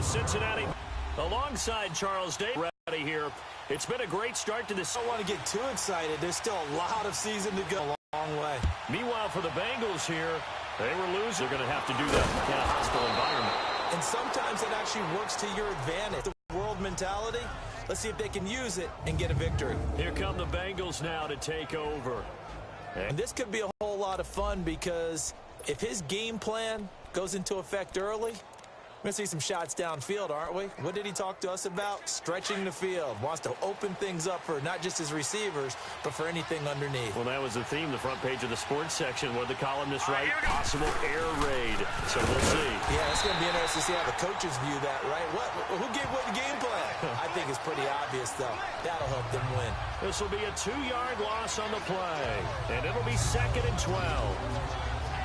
Cincinnati alongside Charles Day ready here. It's been a great start to this. I don't want to get too excited. There's still a lot of season to go. A long way. Meanwhile, for the Bengals here, they were losing. They're going to have to do that in a hostile environment. And sometimes it actually works to your advantage. The world mentality, let's see if they can use it and get a victory. Here come the Bengals now to take over. And this could be a whole lot of fun because if his game plan goes into effect early, we're going to see some shots downfield, aren't we? What did he talk to us about? Stretching the field. Wants to open things up for not just his receivers, but for anything underneath. Well, that was the theme, the front page of the sports section. What the columnists write? Possible air raid. So we'll see. Yeah, it's going to be interesting to see how the coaches view that, right? Who gave what the game plan? I think it's pretty obvious, though. That'll help them win. This will be a 2-yard loss on the play. And it'll be 2nd and 12.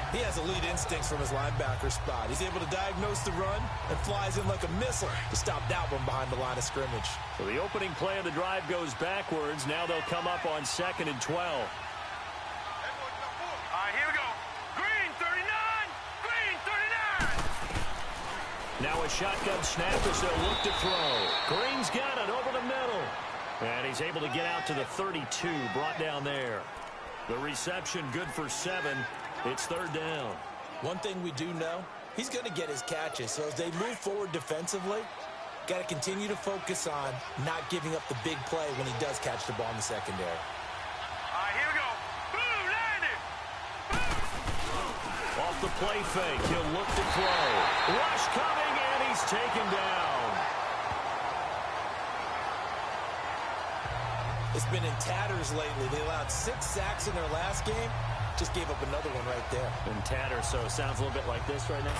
He has elite instincts from his linebacker spot. He's able to diagnose the run and flies in like a missile to stop that one behind the line of scrimmage. So the opening play of the drive goes backwards. Now they'll come up on 2nd and 12. All right, here we go. Green 39. Green 39. Now a shotgun snap as they'll look to throw. Green's got it over the middle. And he's able to get out to the 32, brought down there. The reception good for 7. It's 3rd down. One thing we do know, he's going to get his catches. So as they move forward defensively, got to continue to focus on not giving up the big play when he does catch the ball in the secondary. All right, here we go. Boom, landed. Off the play fake, he'll look to throw. Rush coming, and he's taken down. It's been in tatters lately. They allowed 6 sacks in their last game. Just gave up another one right there. In tatters, so it sounds a little bit like this right now.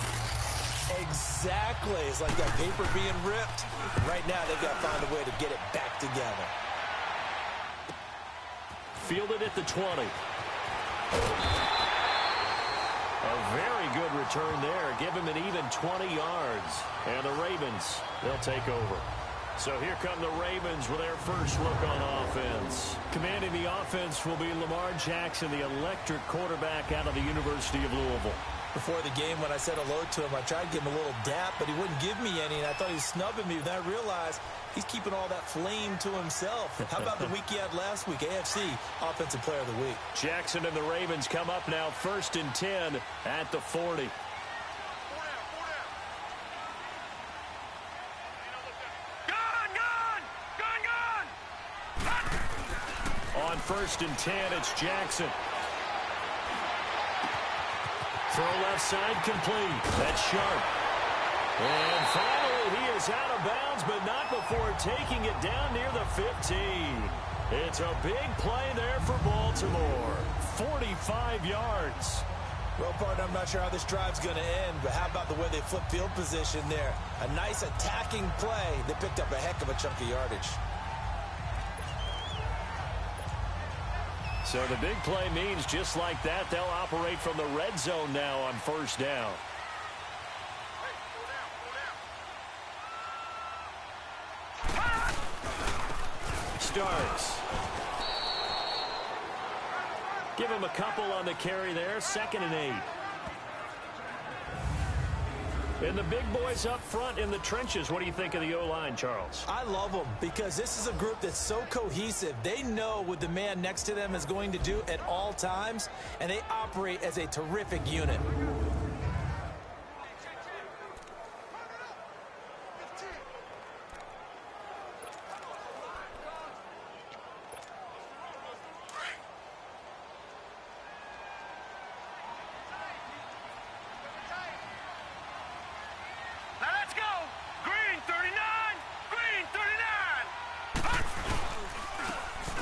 Exactly. It's like that paper being ripped. Right now, they've got to find a way to get it back together. Fielded at the 20. A very good return there. Give him an even 20 yards. And the Ravens, they'll take over. So here come the Ravens with their first look on offense. Commanding the offense will be Lamar Jackson, the electric quarterback out of the University of Louisville. Before the game, when I said hello to him, I tried to give him a little dap, but he wouldn't give me any, and I thought he was snubbing me. Then I realized he's keeping all that flame to himself. How about the week he had last week? AFC Offensive Player of the Week. Jackson and the Ravens come up now 1st and 10 at the 40. On 1st and 10, it's Jackson. Throw left side complete. That's sharp. And finally, he is out of bounds, but not before taking it down near the 15. It's a big play there for Baltimore. 45 yards. Well, partner, I'm not sure how this drive's going to end, but how about the way they flip field position there? A nice attacking play. They picked up a heck of a chunk of yardage. So the big play means just like that, they'll operate from the red zone now on 1st down. Starks. Give him a couple on the carry there. 2nd and 8. And the big boys up front in the trenches. What do you think of the O-line, Charles? I love them because this is a group that's so cohesive. They know what the man next to them is going to do at all times, and they operate as a terrific unit.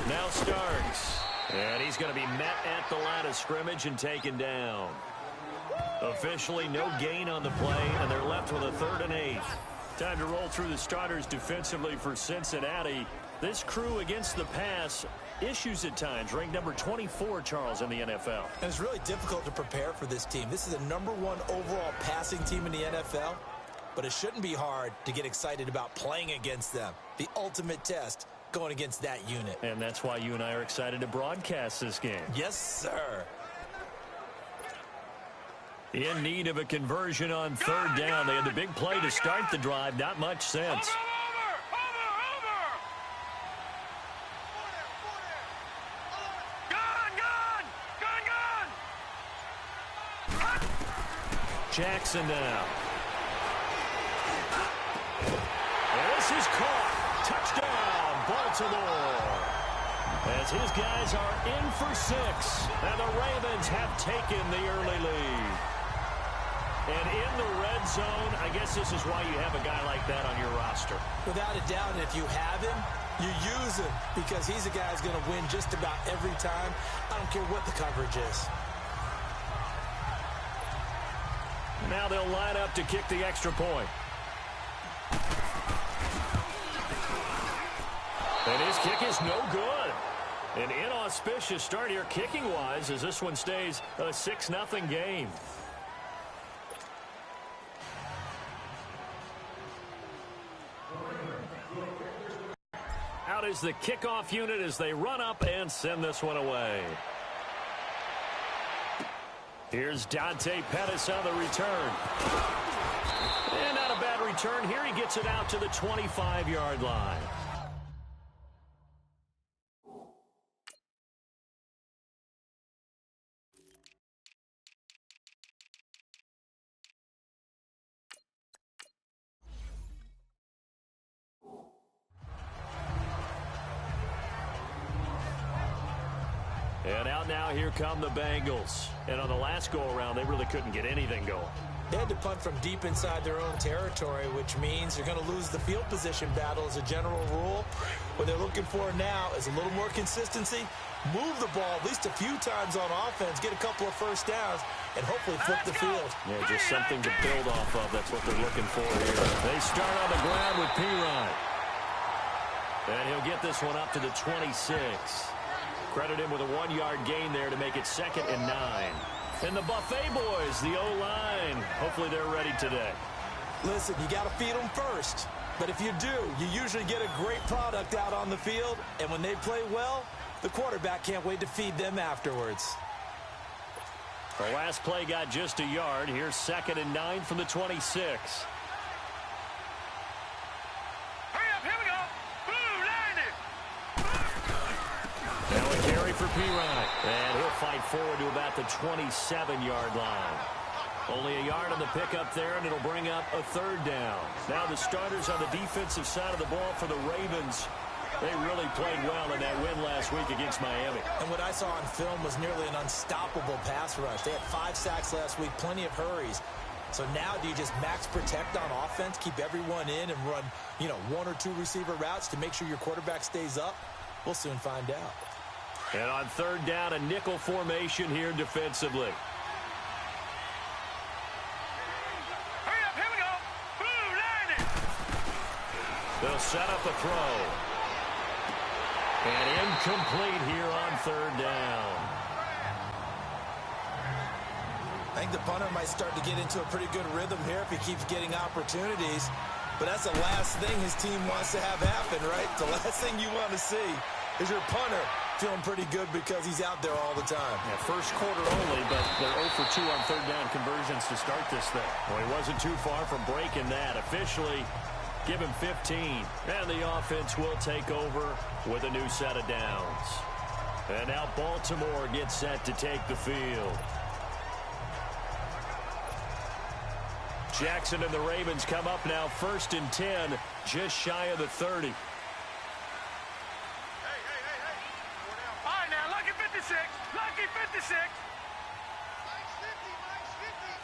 Now Starks. And he's going to be met at the line of scrimmage and taken down. Officially no gain on the play, and they're left with a 3rd and 8. Time to roll through the starters defensively for Cincinnati. This crew against the pass, issues at times, ranked number 24, Charles, in the NFL. And it's really difficult to prepare for this team. This is the #1 overall passing team in the NFL, but it shouldn't be hard to get excited about playing against them. The ultimate test going against that unit. And that's why you and I are excited to broadcast this game. Yes, sir. In need of a conversion on third down. They had the big play to start the drive. Not much sense. Jackson now. And this is caught. Touchdown, Baltimore. As his guys are in for 6. And the Ravens have taken the early lead. And in the red zone, I guess this is why you have a guy like that on your roster. Without a doubt, and if you have him, you use him because he's a guy who's going to win just about every time. I don't care what the coverage is. Now they'll line up to kick the extra point. And his kick is no good. An inauspicious start here kicking-wise as this one stays a 6-0 game. Out is the kickoff unit as they run up and send this one away. Here's Dante Pettis on the return. And not a bad return. Here he gets it out to the 25-yard line. And out now, here come the Bengals. And on the last go-around, they really couldn't get anything going. They had to punt from deep inside their own territory, which means they're going to lose the field position battle as a general rule. What they're looking for now is a little more consistency, move the ball at least a few times on offense, get a couple of first downs, and hopefully flip the field. Yeah, just something to build off of. That's what they're looking for here. They start on the ground with P-Ryan. And he'll get this one up to the 26. Credit him with a 1-yard gain there to make it 2nd and 9. And the Buffet boys, the O-line, hopefully they're ready today. Listen, you got to feed them first. But if you do, you usually get a great product out on the field. And when they play well, the quarterback can't wait to feed them afterwards. The last play got just a yard. Here's 2nd and 9 from the 26. Now a carry for P-Ryan. And he'll fight forward to about the 27-yard line. Only a yard on the pickup there, and it'll bring up a 3rd down. Now the starters on the defensive side of the ball for the Ravens. They really played well in that win last week against Miami. And what I saw on film was nearly an unstoppable pass rush. They had 5 sacks last week, plenty of hurries. So now do you just max protect on offense, keep everyone in, and run, 1 or 2 receiver routes to make sure your quarterback stays up? We'll soon find out. And on 3rd down, a nickel formation here defensively. Hurry up, here we go. Blue, line it. They'll set up a throw. And incomplete here on 3rd down. I think the punter might start to get into a pretty good rhythm here if he keeps getting opportunities. But that's the last thing his team wants to have happen, right? The last thing you want to see is your punter feeling pretty good because he's out there all the time. Yeah, first quarter only, but they're 0 for 2 on 3rd down conversions to start this thing. Well, he wasn't too far from breaking that. Officially, give him 15. And the offense will take over with a new set of downs. And now Baltimore gets set to take the field. Jackson and the Ravens come up now 1st and 10, just shy of the 30. All right, now, lucky 56. Lucky 56.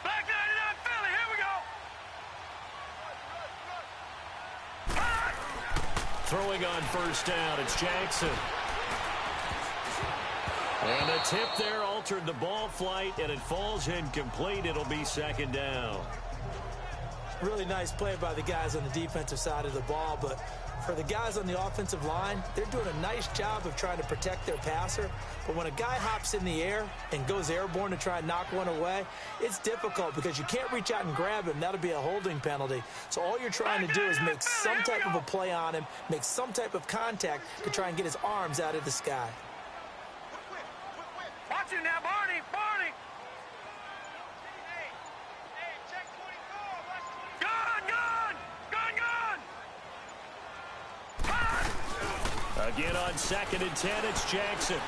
Black 99 Philly, here we go. Throwing on 1st down, it's Jackson. And a tip there altered the ball flight, and it falls incomplete. It'll be 2nd down. Really nice play by the guys on the defensive side of the ball, but for the guys on the offensive line, they're doing a nice job of trying to protect their passer. But when a guy hops in the air and goes airborne to try and knock one away, it's difficult because you can't reach out and grab him. That'll be a holding penalty. So all you're trying to do is make some type of a play on him, make some type of contact to try and get his arms out of the sky. Watch it now, Barney. Barney. Again on 2nd and 10, it's Jackson.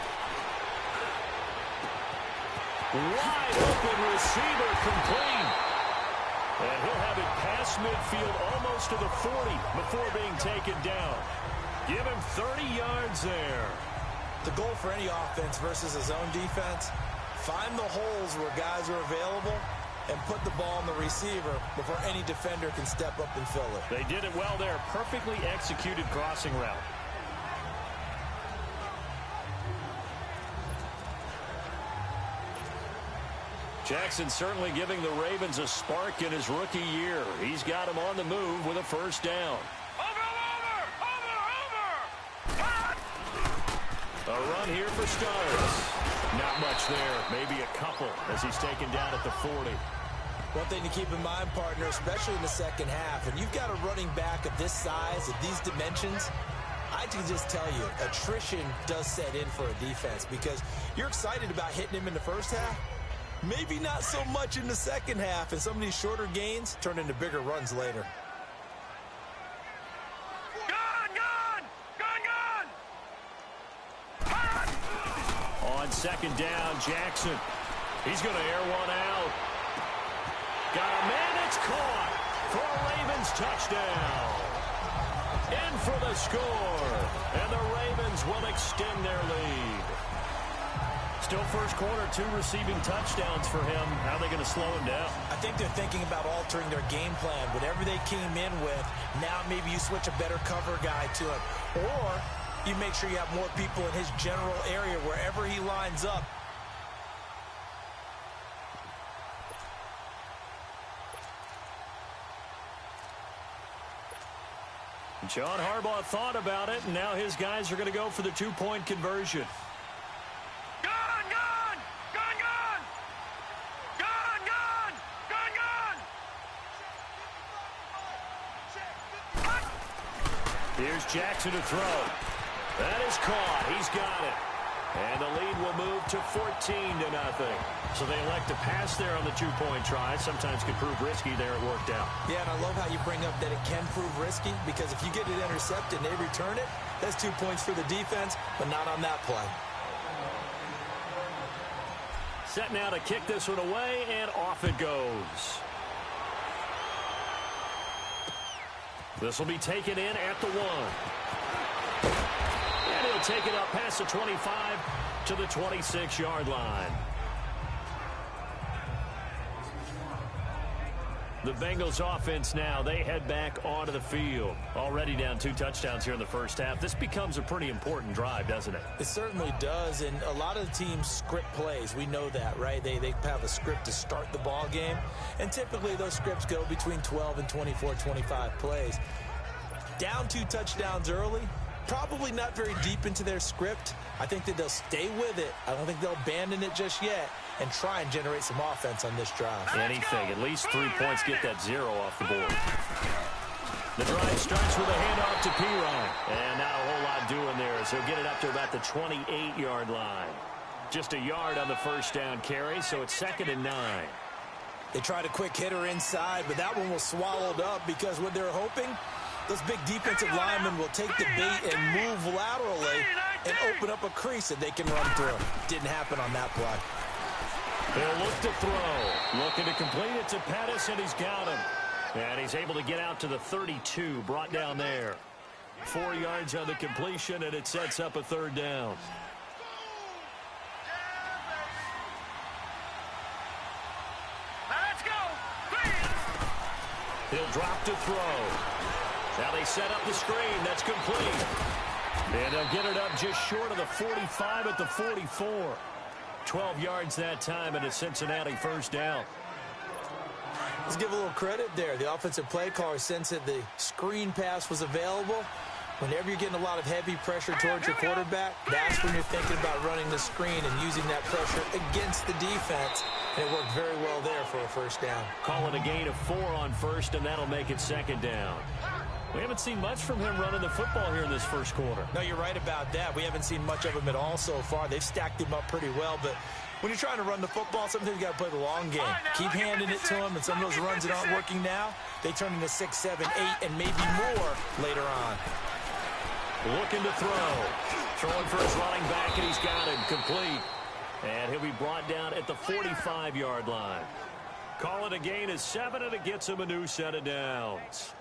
Wide open receiver, complete. And he'll have it past midfield almost to the 40 before being taken down. Give him 30 yards there. The goal for any offense versus a zone defense, find the holes where guys are available and put the ball on the receiver before any defender can step up and fill it. They did it well there. Perfectly executed crossing route. Jackson certainly giving the Ravens a spark in his rookie year. He's got him on the move with a first down. A run here for starters. Not much there. Maybe a couple as he's taken down at the 40. One thing to keep in mind, partner, especially in the second half, when you've got a running back of this size, of these dimensions, I can just tell you, attrition does set in for a defense because you're excited about hitting him in the first half. Maybe not so much in the second half, and some of these shorter gains turn into bigger runs later. On 2nd down, Jackson. He's going to air one out. Got a man, it's caught for a Ravens touchdown. In for the score, and the Ravens will extend their lead. Still first quarter, 2 receiving touchdowns for him. How are they going to slow him down? I think they're thinking about altering their game plan. Whatever they came in with, now maybe you switch a better cover guy to him. Or you make sure you have more people in his general area wherever he lines up. John Harbaugh thought about it, and now his guys are going to go for the 2-point conversion. Here's Jackson to throw. That is caught. He's got it. And the lead will move to 14-0. So they elect to pass there on the 2-point try. Sometimes can prove risky. There it worked out. Yeah, and I love how you bring up that it can prove risky because if you get it intercepted and they return it, that's 2 points for the defense, but not on that play. Set now to kick this one away, and off it goes. This will be taken in at the 1. And he'll take it up past the 25 to the 26-yard line. The Bengals offense now, they head back onto the field. Already down 2 touchdowns here in the first half. This becomes a pretty important drive, doesn't it? It certainly does, and a lot of the teams script plays. We know that, right? They have a script to start the ball game, and typically those scripts go between 12 and 24, 25 plays. Down 2 touchdowns early, probably not very deep into their script. I think that they'll stay with it. I don't think they'll abandon it just yet and try and generate some offense on this drive. Anything, at least 3 points, get that 0 off the board. The drive starts with a handoff to Pirine. And not a whole lot doing there, so he'll get it up to about the 28-yard line. Just a yard on the first down carry, so it's 2nd and 9. They tried a quick hitter inside, but that one was swallowed up because what they're hoping, those big defensive linemen will take the bait and move laterally and open up a crease that they can run through. Didn't happen on that play. He'll look to throw. Looking to complete it to Pettis, and he's got him. And he's able to get out to the 32, brought down there. 4 yards on the completion, and it sets up a 3rd down. Let's go. He'll drop to throw. Now they set up the screen. That's complete. And they'll get it up just short of the 45 at the 44. 12 yards that time, and a Cincinnati first down. Let's give a little credit there. The offensive play caller sensed that the screen pass was available. Whenever you're getting a lot of heavy pressure towards your quarterback, that's when you're thinking about running the screen and using that pressure against the defense. And it worked very well there for a first down. Call it a gain of 4 on first, and that'll make it 2nd down. We haven't seen much from him running the football here in this first quarter. No, you're right about that. We haven't seen much of him at all so far. They've stacked him up pretty well, but when you're trying to run the football, sometimes you got to play the long game. Keep handing it to him, and some of those runs that aren't working now, they turn into 6, 7, 8, and maybe more later on. looking to throw. Throwing for his running back, and he's got him complete. And he'll be brought down at the 45-yard line. Call it a gain of 7, and it gets him a new set of downs.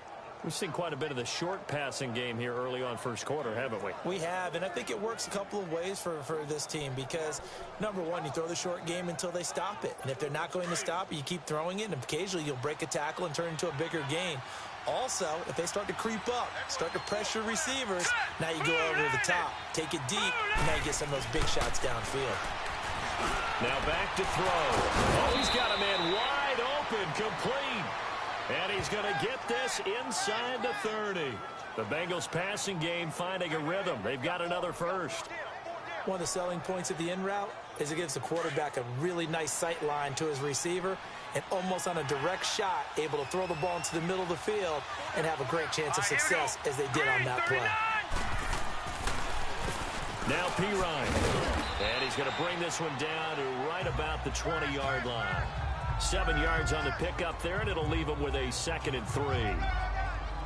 We've seen quite a bit of the short passing game here early on first quarter, haven't we? We have, and I think it works a couple of ways for this team because, number one, you throw the short game until they stop it. And if they're not going to stop it, you keep throwing it, and occasionally you'll break a tackle and turn into a bigger gain. Also, if they start to creep up, start to pressure receivers, now you go over the top, take it deep, and now you get some of those big shots downfield. Now back to throw. Oh, he's got a man wide open, complete. And he's going to get this inside the 30. The Bengals passing game finding a rhythm. They've got another first. One of the selling points of the in route is it gives the quarterback a really nice sight line to his receiver and almost on a direct shot able to throw the ball into the middle of the field and have a great chance of success as they did on that play. Now Pirine. And he's going to bring this one down to right about the 20-yard line. 7 yards on the pickup there, and it'll leave him with a 2nd and 3.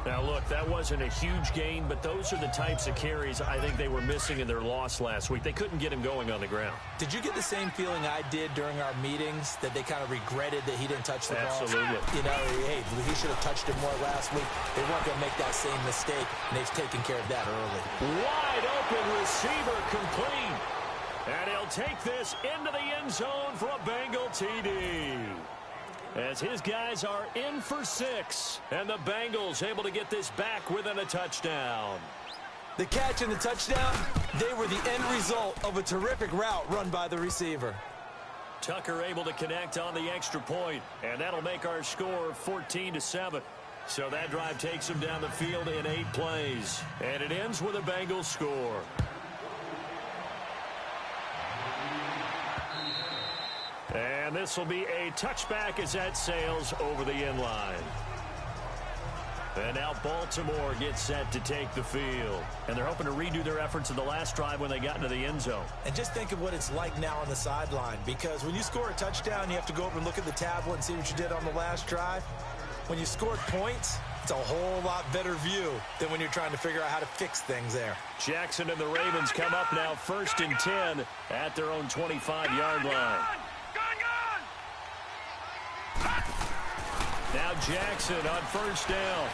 Now, look, that wasn't a huge gain, but those are the types of carries I think they were missing in their loss last week. They couldn't get him going on the ground. Did you get the same feeling I did during our meetings, that they kind of regretted that he didn't touch the ball? Absolutely. You know, hey, he should have touched it more last week. They weren't going to make that same mistake, and they've taken care of that early. Wide open receiver complete. And he'll take this into the end zone for a Bengal TD. As his guys are in for 6. And the Bengals able to get this back within a touchdown. The catch and the touchdown, they were the end result of a terrific route run by the receiver. Tucker able to connect on the extra point. And that'll make our score 14-7. So that drive takes him down the field in 8 plays. And it ends with a Bengals score. And this will be a touchback as that sails over the end line. And now Baltimore gets set to take the field. And they're hoping to redo their efforts in the last drive when they got into the end zone. And just think of what it's like now on the sideline. Because when you score a touchdown, you have to go over and look at the tablet and see what you did on the last drive. When you scored points, it's a whole lot better view than when you're trying to figure out how to fix things there. Jackson and the Ravens come up now 1st and 10 at their own 25-yard line. Now Jackson on 1st down.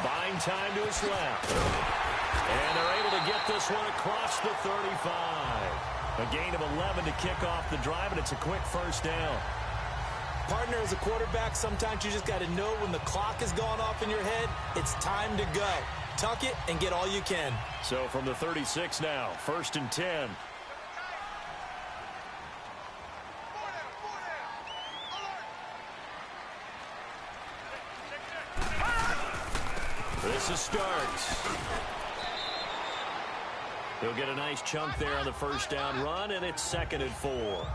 Buying time to his left. And they're able to get this one across the 35. A gain of 11 to kick off the drive, and it's a quick 1st down. Partner, as a quarterback, sometimes you just got to know when the clock has gone off in your head, it's time to go. Tuck it and get all you can. So from the 36 now, 1st and 10. This is Starks. He'll get a nice chunk there on the 1st down run, and it's 2nd and 4.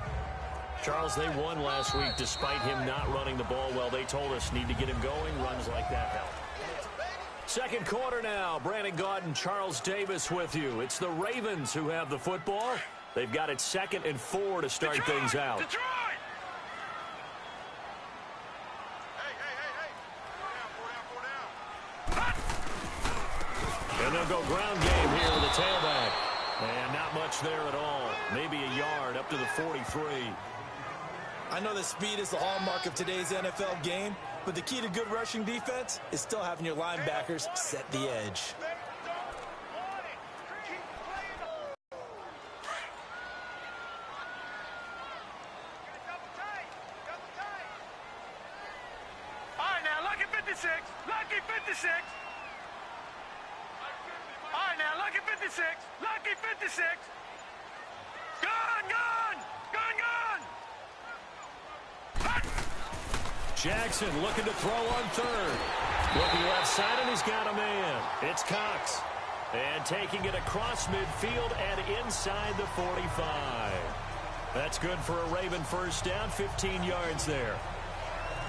Charles, they won last week despite him not running the ball well. They told us need to get him going. Runs like that help. 2nd quarter now. Brandon Gaudin, Charles Davis with you. It's the Ravens who have the football. They've got it 2nd and 4 to start things out. Detroit! And they'll go ground game here with the tailback. And not much there at all. Maybe a yard up to the 43. I know that speed is the hallmark of today's NFL game, but the key to good rushing defense is still having your linebackers set the edge. All right, now, lucky 56. Lucky 56. All right, now, lucky 56. Lucky 56. Gun, gun! Gun, gun! Jackson looking to throw on 3rd. Looking left side, and he's got a man. It's Cox. And taking it across midfield and inside the 45. That's good for a Raven 1st down, 15 yards there.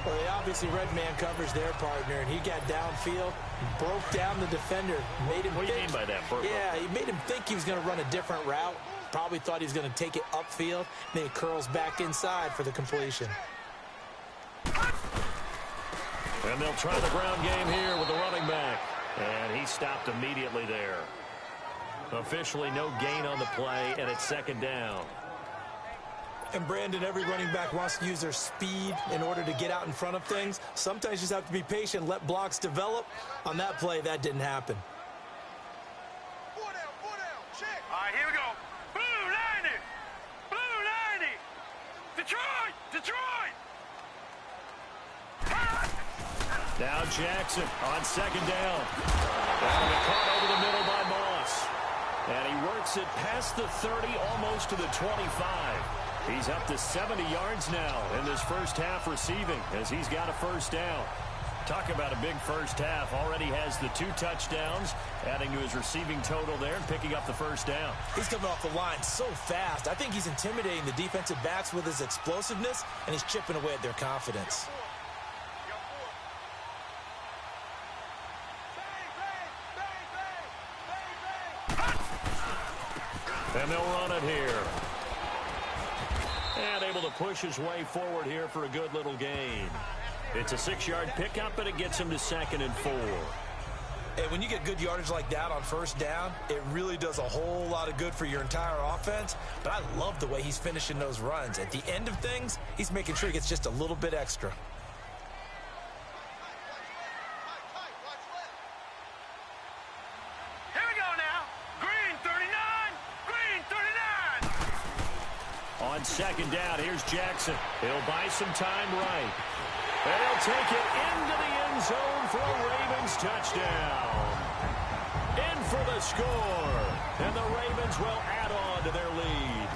Well, they obviously read man coverage their partner, and he got downfield, broke down the defender, made him What do you mean by that, Burko? Yeah, he made him think he was going to run a different route. Probably thought he was going to take it upfield. Then he curls back inside for the completion. And they'll try the ground game here with the running back. And he stopped immediately there. Officially no gain on the play, and it's second down. And Brandon, every running back wants to use their speed in order to get out in front of things. Sometimes you just have to be patient, let blocks develop. On that play, that didn't happen. Four down, check. All right, here we go. Blue 90. Blue 90. Detroit. Now Jackson on second down. That'll be caught over the middle by Moss. And he works it past the 30, almost to the 25. He's up to 70 yards now in this first half receiving as he's got a first down. Talk about a big first half. Already has the 2 touchdowns, adding to his receiving total there and picking up the first down. He's coming off the line so fast. I think he's intimidating the defensive backs with his explosiveness, and he's chipping away at their confidence. And they'll run it here. And able to push his way forward here for a good little gain. It's a 6-yard pickup, and it gets him to 2nd and 4. Hey, when you get good yardage like that on first down, it really does a whole lot of good for your entire offense. But I love the way he's finishing those runs. At the end of things, he's making sure he gets just a little bit extra. Here we go now. Green 39. On second down, here's Jackson. He'll buy some time right. And he'll take it into the end zone for a Ravens touchdown. In for the score. And the Ravens will add on to their lead.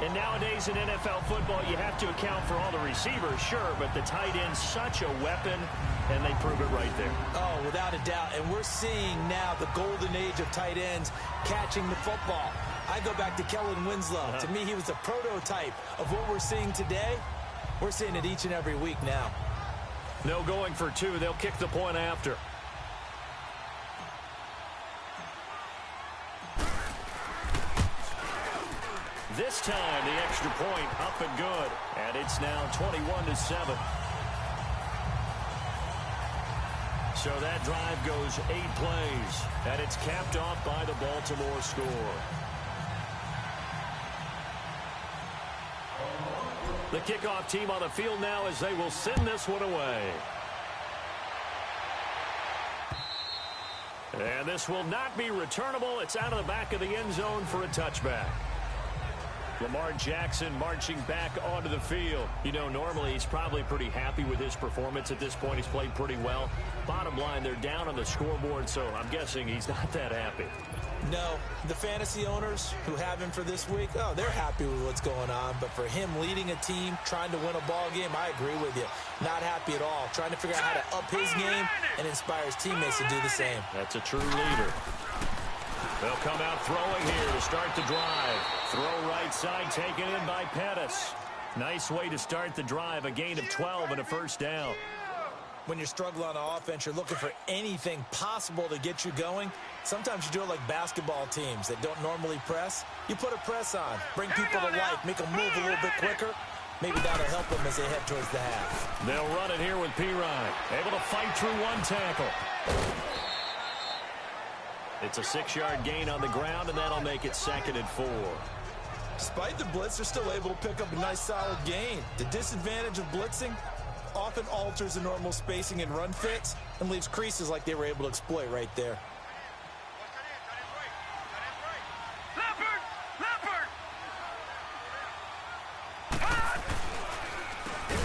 And nowadays in NFL football, you have to account for all the receivers, sure, but the tight end's such a weapon, and they prove it right there. Oh, without a doubt. And we're seeing now the golden age of tight ends catching the football. I go back to Kellen Winslow. To me, he was the prototype of what we're seeing today. We're seeing it each and every week now. No going for 2. They'll kick the point after. This time, the extra point up and good. And it's now 21-7. So that drive goes 8 plays. And it's capped off by the Baltimore score. The kickoff team on the field now as they will send this one away. And this will not be returnable. It's out of the back of the end zone for a touchback. Lamar Jackson marching back onto the field. You know, normally he's probably pretty happy with his performance at this point. He's played pretty well. Bottom line, they're down on the scoreboard, so I'm guessing he's not that happy. No, the fantasy owners who have him for this week, oh, they're happy with what's going on. But for him leading a team, trying to win a ball game, I agree with you. Not happy at all. Trying to figure out how to up his game and inspire his teammates to do the same. That's a true leader. They'll come out throwing here to start the drive. Throw right side taken in by Pettis. Nice way to start the drive. A gain of 12 and a first down. When you're struggling on offense, you're looking for anything possible to get you going. Sometimes you do it like basketball teams that don't normally press. You put a press on, bring people to life, make them move a little bit quicker. Maybe that'll help them as they head towards the half. They'll run it here with Pirine. Able to fight through one tackle. It's a 6-yard gain on the ground, and that'll make it 2nd and 4. Despite the blitz, they're still able to pick up a nice solid gain. The disadvantage of blitzing often alters the normal spacing and run fits and leaves creases like they were able to exploit right there.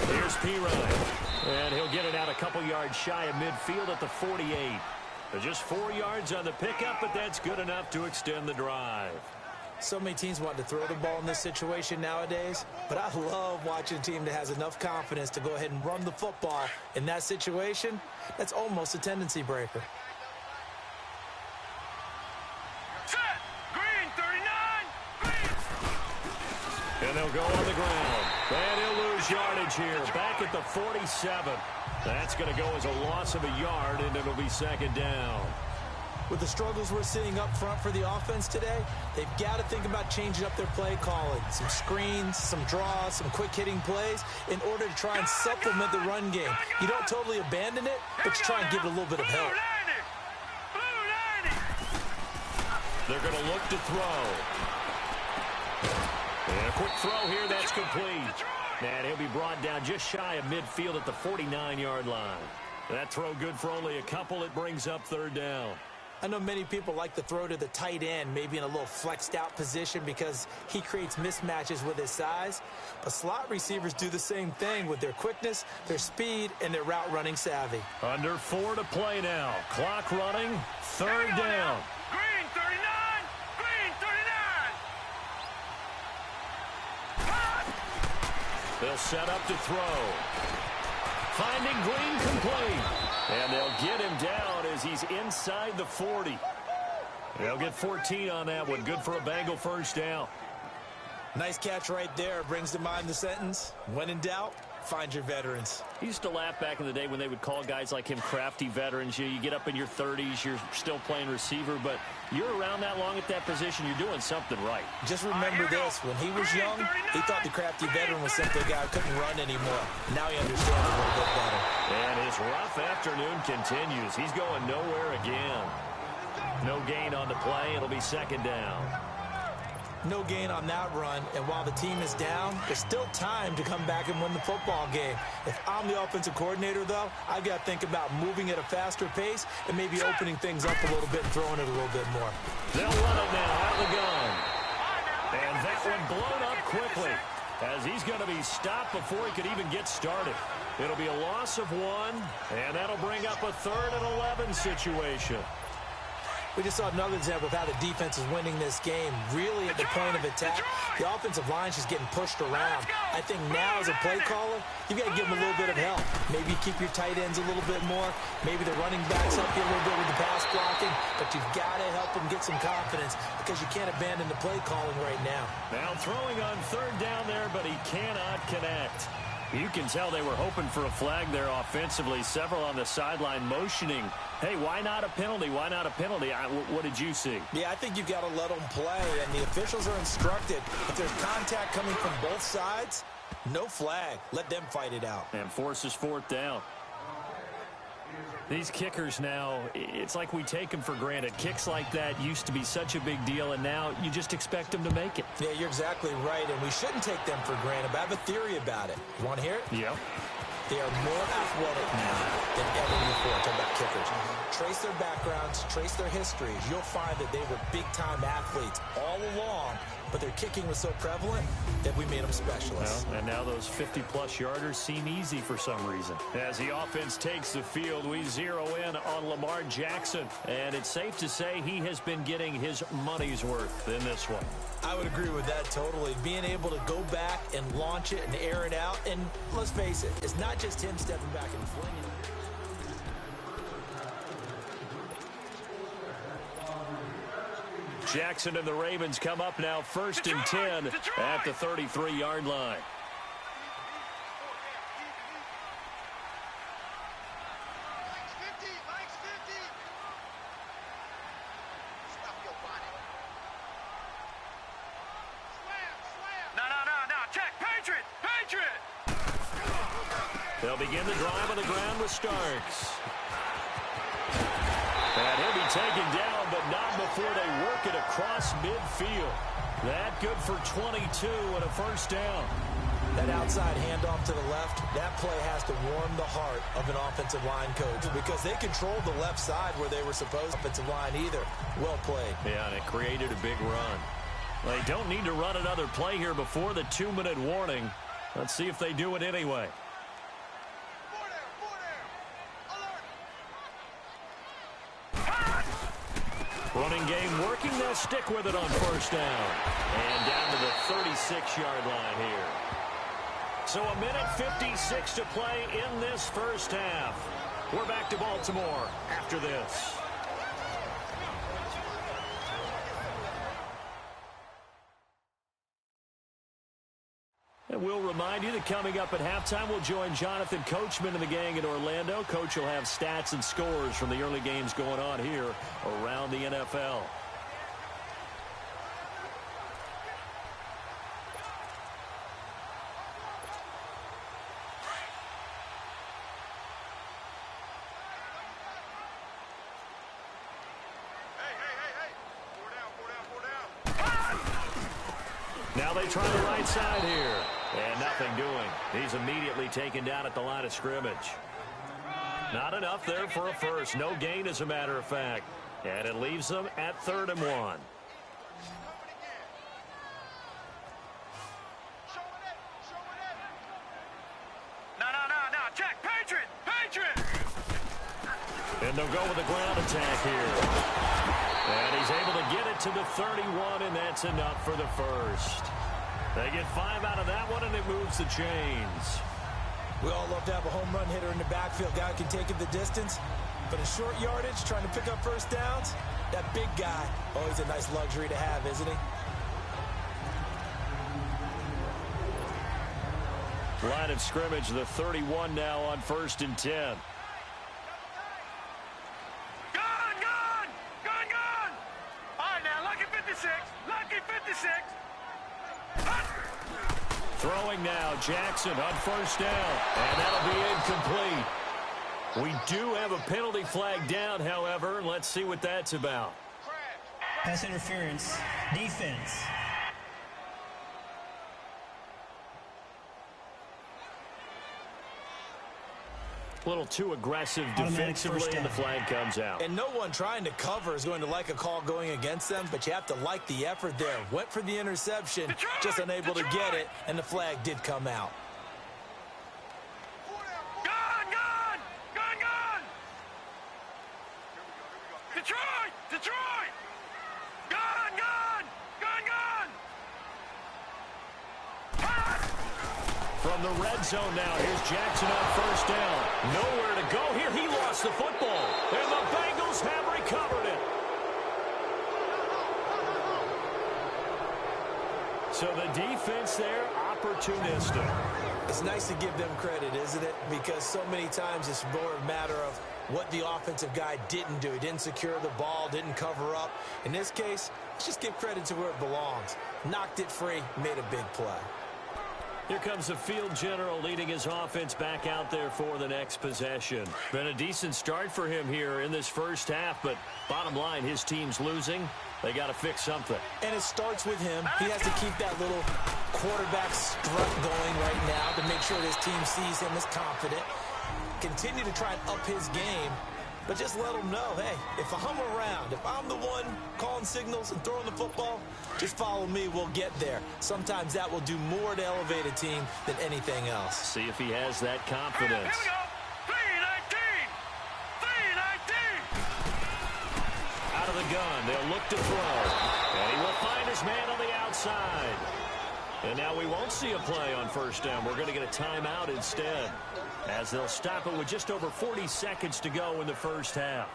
Here's Pirine, and he'll get it out a couple yards shy of midfield at the 48. Just 4 yards on the pickup, but that's good enough to extend the drive. So many teams want to throw the ball in this situation nowadays, but I love watching a team that has enough confidence to go ahead and run the football. In that situation, that's almost a tendency breaker. Set. Green 39. Green. And they'll go on the ground. And he'll lose yardage here. Back at the 47. That's going to go as a loss of a yard, and it'll be 2nd down. With the struggles we're seeing up front for the offense today, they've got to think about changing up their play calling. Some screens, some draws, some quick-hitting plays in order to try and supplement the run game. You don't totally abandon it, but you try and give it a little bit of help. Blue They're going to look to throw. And a quick throw here, that's complete. And he'll be brought down just shy of midfield at the 49-yard line. That throw good for only a couple. It brings up third down. I know many people like to throw to the tight end, maybe in a little flexed out position because he creates mismatches with his size. But slot receivers do the same thing with their quickness, their speed, and their route running savvy. Under 4 to play now. Clock running. Third down. Green 39. Green 39. They'll set up to throw. Finding Green complete. And they'll get him down as he's inside the 40. They'll get 14 on that one. Good for a Bengal first down. Nice catch right there. Brings to mind the sentence, when in doubt, find your veterans. I used to laugh back in the day when they would call guys like him crafty veterans. You get up in your 30s, you're still playing receiver, but you're around that long at that position, you're doing something right. Just remember this, when he was young, he thought the crafty veteran was simply a guy who couldn't run anymore. Now he understands a little bit better. And his rough afternoon continues. He's going nowhere again. No gain on the play. It'll be second down. No gain on that run, and while the team is down, there's still time to come back and win the football game. If I'm the offensive coordinator, though, I've got to think about moving at a faster pace and maybe opening things up a little bit and throwing it a little bit more. They'll run it now out of the gun. And that one blown up quickly as he's going to be stopped before he could even get started. It'll be a loss of 1, and that'll bring up a 3rd and 11 situation. We just saw another example of how the defense is winning this game. Really at the point of attack, the offensive line is just getting pushed around. I think now as a play caller, you've got to give them a little bit of help. Maybe keep your tight ends a little bit more. Maybe the running backs help you a little bit with the pass blocking. But you've got to help them get some confidence because you can't abandon the play calling right now. Now throwing on third down there, but he cannot connect. You can tell they were hoping for a flag there offensively. Several on the sideline motioning. Hey, why not a penalty? Why not a penalty? What did you see? Yeah, I think you've got to let them play, and the officials are instructed. If there's contact coming from both sides, no flag. Let them fight it out. And forces fourth down. These kickers now, it's like we take them for granted. Kicks like that used to be such a big deal, and now you just expect them to make it. Yeah, you're exactly right, and we shouldn't take them for granted, but I have a theory about it. You want to hear it? Yeah. They are more athletic now than ever before. Talk about kickers. Trace their backgrounds, trace their histories. You'll find that they were big-time athletes all along, but their kicking was so prevalent that we made them specialists. Well, and now those 50-plus yarders seem easy for some reason. As the offense takes the field, we zero in on Lamar Jackson, and it's safe to say he has been getting his money's worth in this one. I would agree with that totally. Being able to go back and launch it and air it out, and let's face it, it's not just him stepping back and flinging it. Jackson and the Ravens come up now 1st and 10 at the 33-yard line. They'll begin the drive on the ground with Starks. And he'll be taken down, but not before they work it across midfield. That good for 22 and a first down. That outside handoff to the left, that play has to warm the heart of an offensive line coach because they controlled the left side where they were supposed to. Offensive line either. Well played. Yeah, and it created a big run. They don't need to run another play here before the 2-minute warning. Let's see if they do it anyway. Running game working. They'll stick with it on first down. And down to the 36-yard line here. So a minute 56 to play in this first half. We're back to Baltimore after this. And we'll remind you that coming up at halftime, we'll join Jonathan Coachman and the gang in Orlando. Coach will have stats and scores from the early games going on here around the NFL. Hey. 4 down. Now they try the right side here. And nothing doing. He's immediately taken down at the line of scrimmage. Not enough there for a first. No gain, as a matter of fact. And it leaves them at 3rd and 1. No. Check. Patriot. And they'll go with a ground attack here. And he's able to get it to the 31, and that's enough for the first. They get 5 out of that one, and it moves the chains. We all love to have a home run hitter in the backfield. Guy who can take it the distance. But in short yardage, trying to pick up first downs, that big guy, always a nice luxury to have, isn't he? Line of scrimmage, the 31 now on 1st and 10. Gun! All right, now, lucky 56. Throwing now, Jackson on 1st down, and that'll be incomplete. We do have a penalty flag down, however. Let's see what that's about. Pass interference, defense. A little too aggressive defensively, and the flag comes out. And no one trying to cover is going to like a call going against them, but you have to like the effort there. Went for the interception, just unable to get it, and the flag did come out. Gun! Detroit! Gun! From the red zone now, here's Jackson on 1st down. Nowhere to go here. He lost the football, and the Bengals have recovered it. So the defense there, opportunistic. It's nice to give them credit, isn't it? Because so many times it's more a matter of what the offensive guy didn't do. He didn't secure the ball, didn't cover up. In this case, let's just give credit to where it belongs. Knocked it free, made a big play. Here comes the field general leading his offense back out there for the next possession. Been a decent start for him here in this first half, but bottom line, his team's losing. They got to fix something. And it starts with him. He has to keep that little quarterback strut going right now to make sure his team sees him as confident. Continue to try and up his game, but just let him know, hey, if I'm around, if I'm the one calling signals and throwing the football, just follow me, we'll get there. Sometimes that will do more to elevate a team than anything else. See if he has that confidence. Here we go. 3-19. Out of the gun, they'll look to throw. And he will find his man on the outside. And now we won't see a play on 1st down. We're going to get a timeout instead, as they'll stop it with just over 40 seconds to go in the first half.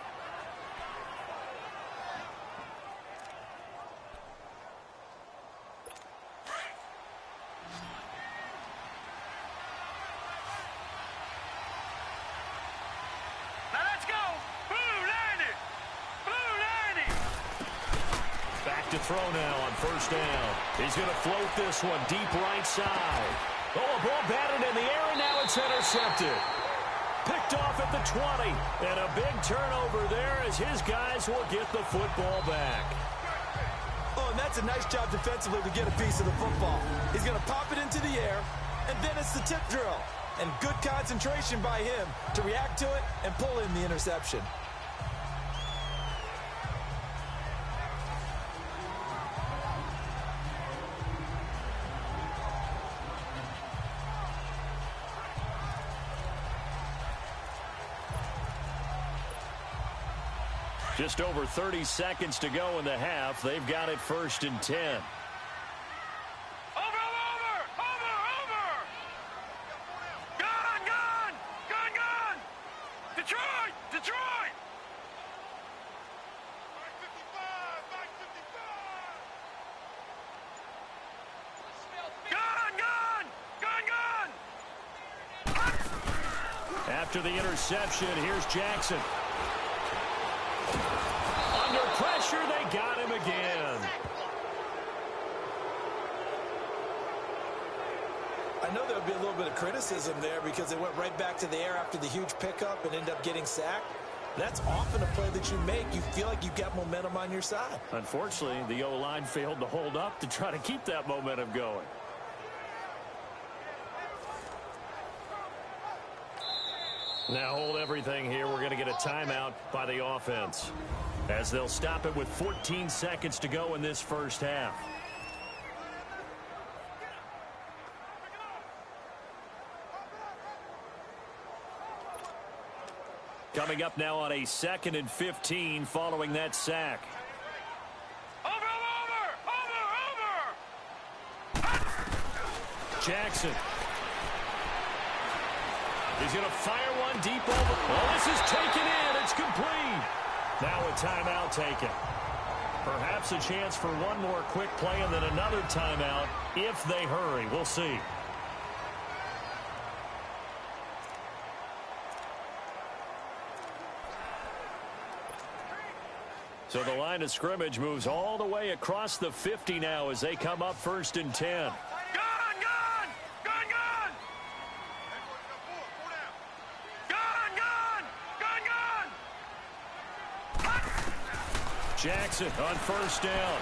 Now let's go. Blue 90. Back to throw now on 1st down. He's going to float this one deep right side. Oh, a ball batted in the air, and now it's intercepted. Picked off at the 20, and a big turnover there as his guys will get the football back. Oh, and that's a nice job defensively to get a piece of the football. He's going to pop it into the air, and then it's the tip drill. And good concentration by him to react to it and pull in the interception. Just over 30 seconds to go in the half. They've got it 1st and 10. Over. Gun. Detroit. Gun. After the interception, here's Jackson. Under pressure, they got him again. I know there'll be a little bit of criticism there because they went right back to the air after the huge pickup and ended up getting sacked. That's often a play that you make. You feel like you've got momentum on your side. Unfortunately, the O-line failed to hold up to try to keep that momentum going. Now hold everything here. We're going to get a timeout by the offense, as they'll stop it with 14 seconds to go in this first half. Coming up now on a 2nd and 15 following that sack. Over! Jackson. He's going to fire one deep over. Well, this is taken in. It's complete. Now a timeout taken. Perhaps a chance for one more quick play and then another timeout if they hurry. We'll see. So the line of scrimmage moves all the way across the 50 now as they come up 1st and 10. Jackson on 1st down.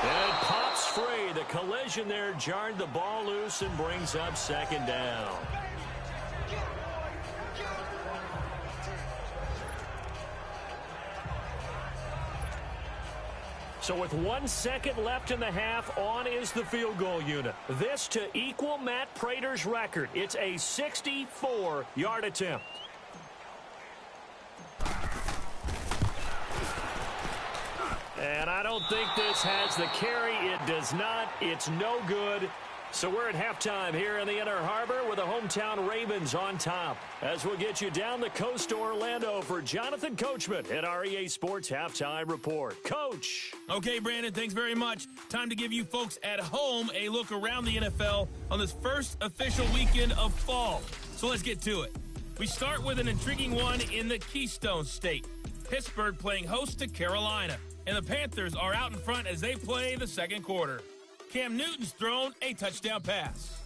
And it pops free. The collision there jarred the ball loose and brings up 2nd down. So with 1 second left in the half, on is the field goal unit. This to equal Matt Prater's record. It's a 64-yard attempt. And I don't think this has the carry. It does not. It's no good. So we're at halftime here in the Inner Harbor with the hometown Ravens on top. As we'll get you down the coast to Orlando for Jonathan Coachman at our EA Sports Halftime Report. Coach. Okay, Brandon, thanks very much. Time to give you folks at home a look around the NFL on this first official weekend of fall. So let's get to it. We start with an intriguing one in the Keystone State. Pittsburgh playing host to Carolina. And the Panthers are out in front as they play the second quarter. Cam Newton's thrown a touchdown pass.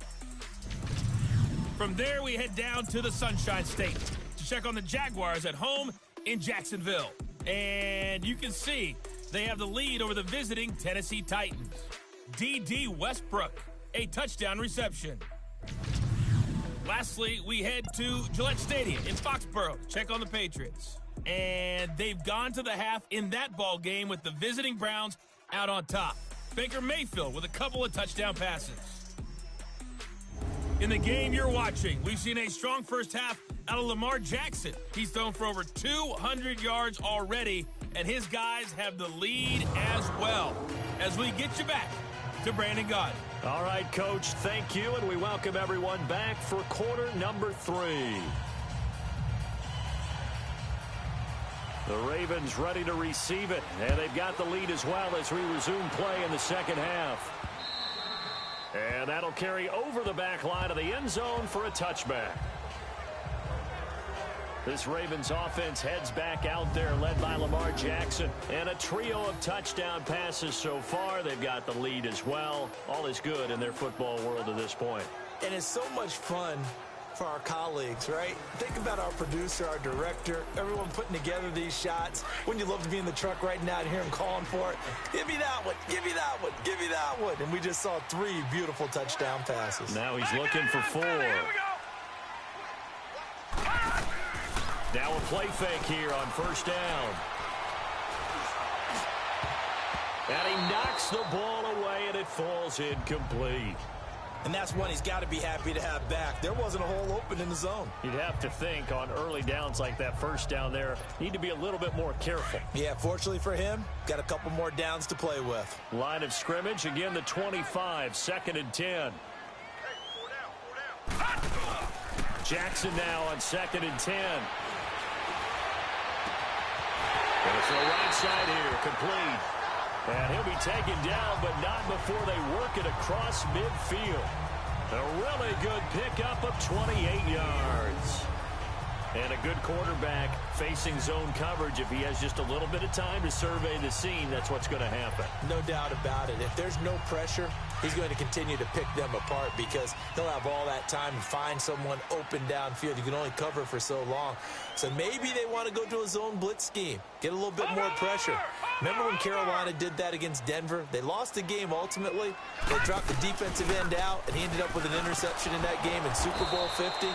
From there, we head down to the Sunshine State to check on the Jaguars at home in Jacksonville. And you can see they have the lead over the visiting Tennessee Titans. D.D. Westbrook, a touchdown reception. Lastly, we head to Gillette Stadium in Foxborough to check on the Patriots. And they've gone to the half in that ball game with the visiting Browns out on top. Baker Mayfield with a couple of touchdown passes. In the game you're watching, we've seen a strong first half out of Lamar Jackson. He's thrown for over 200 yards already, and his guys have the lead as well. As we get you back to Brandon Gaudin. All right, Coach, thank you, and we welcome everyone back for quarter number 3. The Ravens ready to receive it, and they've got the lead as well as we resume play in the second half. And that'll carry over the back line of the end zone for a touchback. This Ravens offense heads back out there, led by Lamar Jackson. And a trio of touchdown passes so far. They've got the lead as well. All is good in their football world at this point. And it's so much fun for our colleagues, right? Think about our producer, our director, everyone putting together these shots. Wouldn't you love to be in the truck right now and hear him calling for it? Give me that one, give me that one, give me that one. And we just saw 3 beautiful touchdown passes. Now he's looking for 4. Now a play fake here on first down. And he knocks the ball away, and it falls incomplete. And that's one he's got to be happy to have back. There wasn't a hole open in the zone. You'd have to think on early downs like that first down there, need to be a little bit more careful. Yeah, fortunately for him, got a couple more downs to play with. Line of scrimmage, again the 25, 2nd and 10. Jackson now on 2nd and 10. And it's the right side here, complete. And he'll be taken down, but not before they work it across midfield. A really good pickup of 28 yards. And a good quarterback facing zone coverage. If he has just a little bit of time to survey the scene, that's what's going to happen. No doubt about it. If there's no pressure, he's going to continue to pick them apart because he'll have all that time to find someone open downfield. You can only cover for so long. So maybe they want to go to a zone blitz scheme, get a little bit more pressure. Remember when Carolina did that against Denver? They lost the game ultimately. They dropped the defensive end out, and he ended up with an interception in that game in Super Bowl 50.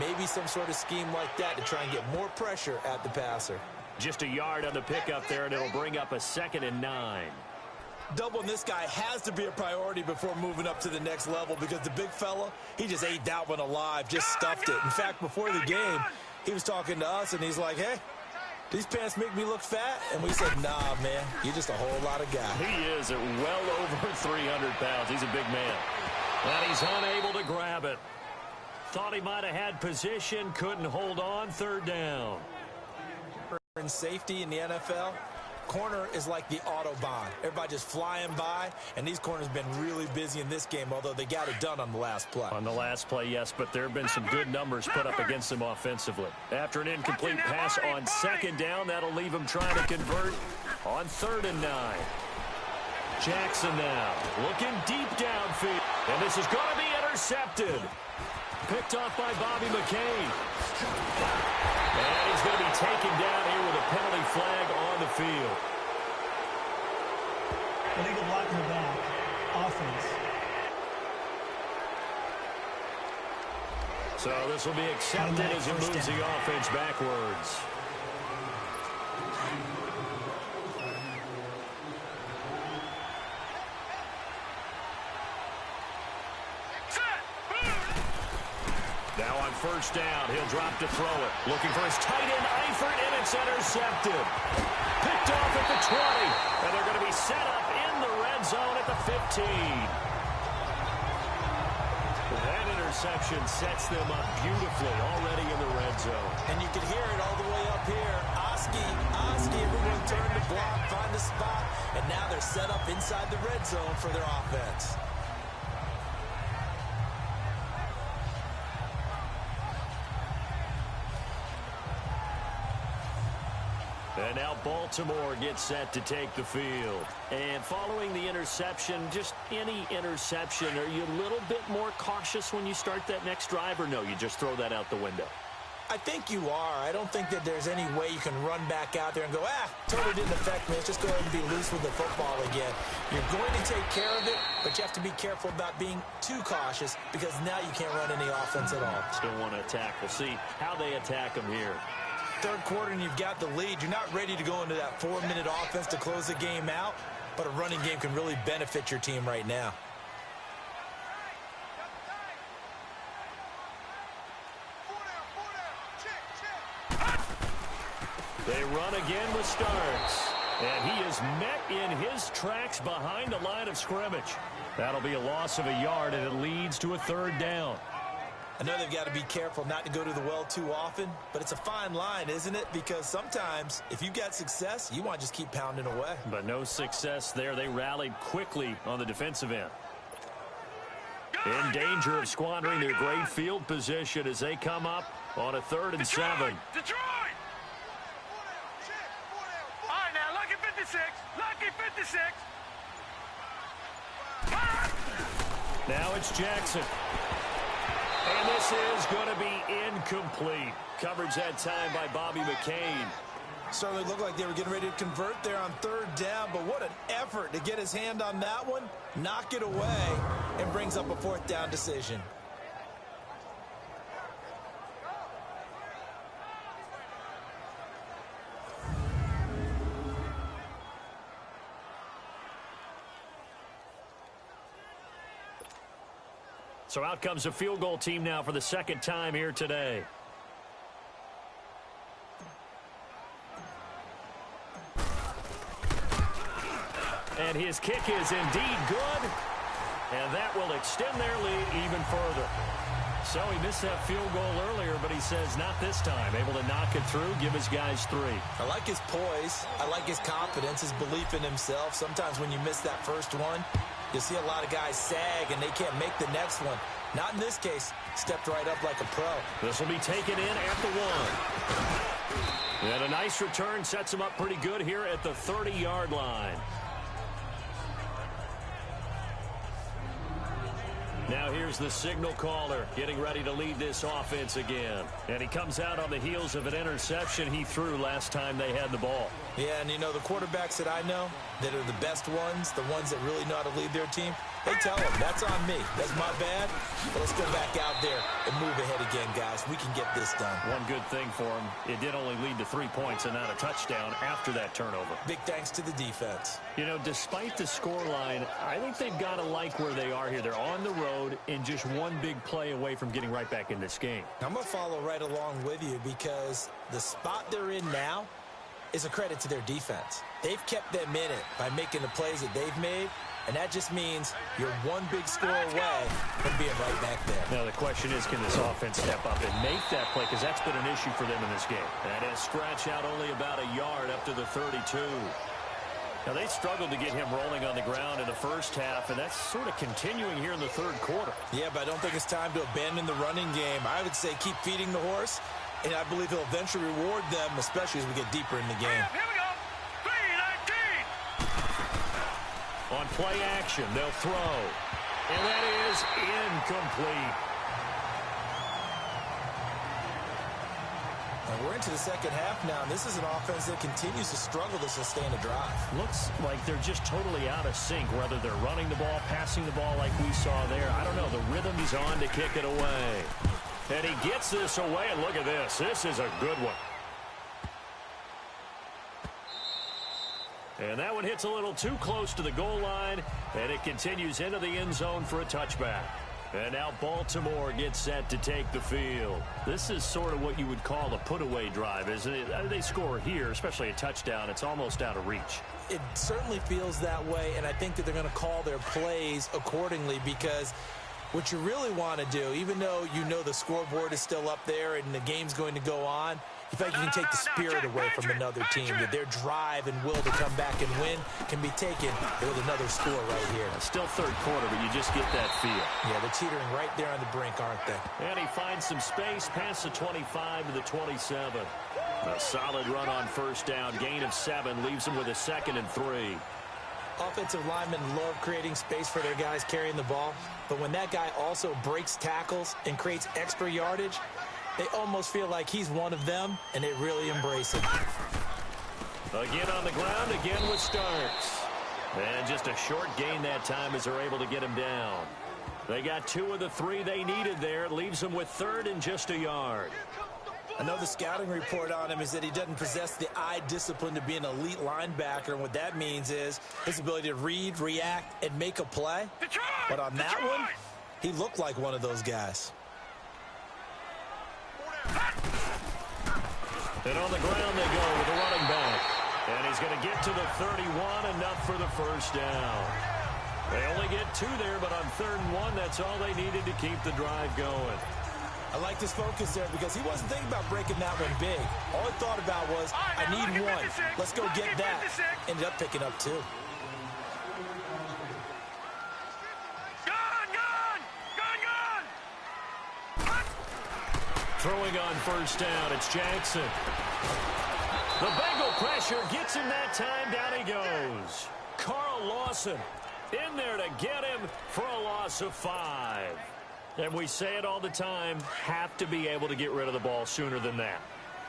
Maybe some sort of scheme like that to try and get more pressure at the passer. Just a yard on the pickup there, and it'll bring up a 2nd and 9. Doubling this guy has to be a priority before moving up to the next level because the big fella, he just ate that one alive, just stuffed it. In fact, before the game, he was talking to us, and he's like, hey, these pants make me look fat? And we said, nah, man, you're just a whole lot of guy. He is at well over 300 pounds. He's a big man. And he's unable to grab it. Thought he might have had position, couldn't hold on, 3rd down. In safety in the NFL, corner is like the Autobahn. Everybody just flying by, and these corners have been really busy in this game, although they got it done on the last play. On the last play, yes, but there have been some good numbers put up against them offensively. After an incomplete pass on 2nd down, that'll leave him trying to convert on 3rd and 9. Jackson now looking deep downfield, and this is going to be intercepted. Picked off by Bobby McCain. And he's going to be taken down here with a penalty flag on the field. Illegal block in the back. Offense. So this will be accepted as he moves the offense backwards. Now on 1st down, he'll drop to throw it. Looking for his tight end, Eifert, and it's intercepted. Picked off at the 20, and they're going to be set up in the red zone at the 15. That interception sets them up beautifully already in the red zone. And you can hear it all the way up here. Oski, everyone turned to block, find a spot, and now they're set up inside the red zone for their offense. And now Baltimore gets set to take the field. And following the interception, just any interception, are you a little bit more cautious when you start that next drive, or no, you just throw that out the window? I think you are. I don't think that there's any way you can run back out there and go, totally didn't affect me. Let's just go ahead and be loose with the football again. You're going to take care of it, but you have to be careful about being too cautious because now you can't run any offense at all. Still want to attack. We'll see how they attack them here. 3rd quarter and you've got the lead. You're not ready to go into that 4-minute offense to close the game out, but a running game can really benefit your team right now. They run again with Starks, and he is met in his tracks behind the line of scrimmage. That'll be a loss of a yard, and it leads to a 3rd down. I know they've got to be careful not to go to the well too often, but it's a fine line, isn't it? Because sometimes, if you've got success, you want to just keep pounding away. But no success there. They rallied quickly on the defensive end. In danger of squandering their great field position as they come up on a 3rd and 7. Detroit! All right, now, lucky 56. Lucky 56. Now it's Jackson. And this is going to be incomplete. Coverage that time by Bobby McCain. Certainly looked like they were getting ready to convert there on 3rd down, but what an effort to get his hand on that one, knock it away, and brings up a 4th down decision. So out comes a field goal team now for the 2nd time here today. And his kick is indeed good. And that will extend their lead even further. So he missed that field goal earlier, but he says not this time. Able to knock it through, give his guys 3. I like his poise. I like his confidence, his belief in himself. Sometimes when you miss that first one, You see a lot of guys sag, and they can't make the next one. Not in this case. Stepped right up like a pro. This will be taken in at the 1. And a nice return sets him up pretty good here at the 30-yard line. Now here's the signal caller getting ready to lead this offense again. And he comes out on the heels of an interception he threw last time they had the ball. Yeah, and you know, the quarterbacks that I know that are the best ones, the ones that really know how to lead their team, they tell them, that's on me. That's my bad. But let's go back out there and move ahead again, guys. We can get this done. One good thing for him, it did only lead to 3 points and not a touchdown after that turnover. Big thanks to the defense. You know, despite the scoreline, I think they've got to like where they are here. They're on the road and just one big play away from getting right back in this game. I'm going to follow right along with you because the spot they're in now is a credit to their defense. They've kept them in it by making the plays that they've made, and that just means you're one big score away from being right back there. Now, the question is, can this offense step up and make that play? Because that's been an issue for them in this game. That is stretch out only about a yard up to the 32. Now, they struggled to get him rolling on the ground in the first half, and that's sort of continuing here in the third quarter. Yeah, but I don't think it's time to abandon the running game. I would say keep feeding the horse, and I believe he'll eventually reward them, especially as we get deeper in the game. Here we go. 3-19. On play action, they'll throw. And that is incomplete. And we're into the second half now, and this is an offense that continues to struggle to sustain a drive. Looks like they're just totally out of sync, whether they're running the ball, passing the ball like we saw there. I don't know. The rhythm's on to kick it away. And he gets this away, and look at this. This is a good one. And that one hits a little too close to the goal line, and it continues into the end zone for a touchback. And now Baltimore gets set to take the field. This is sort of what you would call a put-away drive, isn't it? They score here, especially a touchdown. It's almost out of reach. It certainly feels that way, and I think that they're going to call their plays accordingly because what you really want to do, even though you know the scoreboard is still up there and the game's going to go on, you feel like you can take the spirit away from another team, that their drive and will to come back and win can be taken with another score right here. It's still third quarter, but you just get that feel. Yeah, they're teetering right there on the brink, aren't they? And he finds some space past the 25 to the 27. A solid run on first down. Gain of 7 leaves him with a 2nd and 3. Offensive linemen love creating space for their guys carrying the ball, but when that guy also breaks tackles and creates extra yardage, they almost feel like he's one of them, and they really embrace him. Again on the ground, again with Starks. And just a short gain that time as they're able to get him down. They got 2 of the 3 they needed there. It leaves them with 3rd and just a yard. I know the scouting report on him is that he doesn't possess the eye discipline to be an elite linebacker, and what that means is his ability to read, react, and make a play. But on that one, he looked like one of those guys. And on the ground they go with the running back. And he's going to get to the 31, enough for the first down. They only get 2 there, but on 3rd and 1, that's all they needed to keep the drive going. I like this focus there because he wasn't thinking about breaking that one big. All he thought about was, I need 1. Let's go get that. Ended up picking up 2. Throwing on first down, it's Jackson. The Bengal pressure gets him that time. Down he goes. Carl Lawson in there to get him for a loss of 5. And we say it all the time, have to be able to get rid of the ball sooner than that.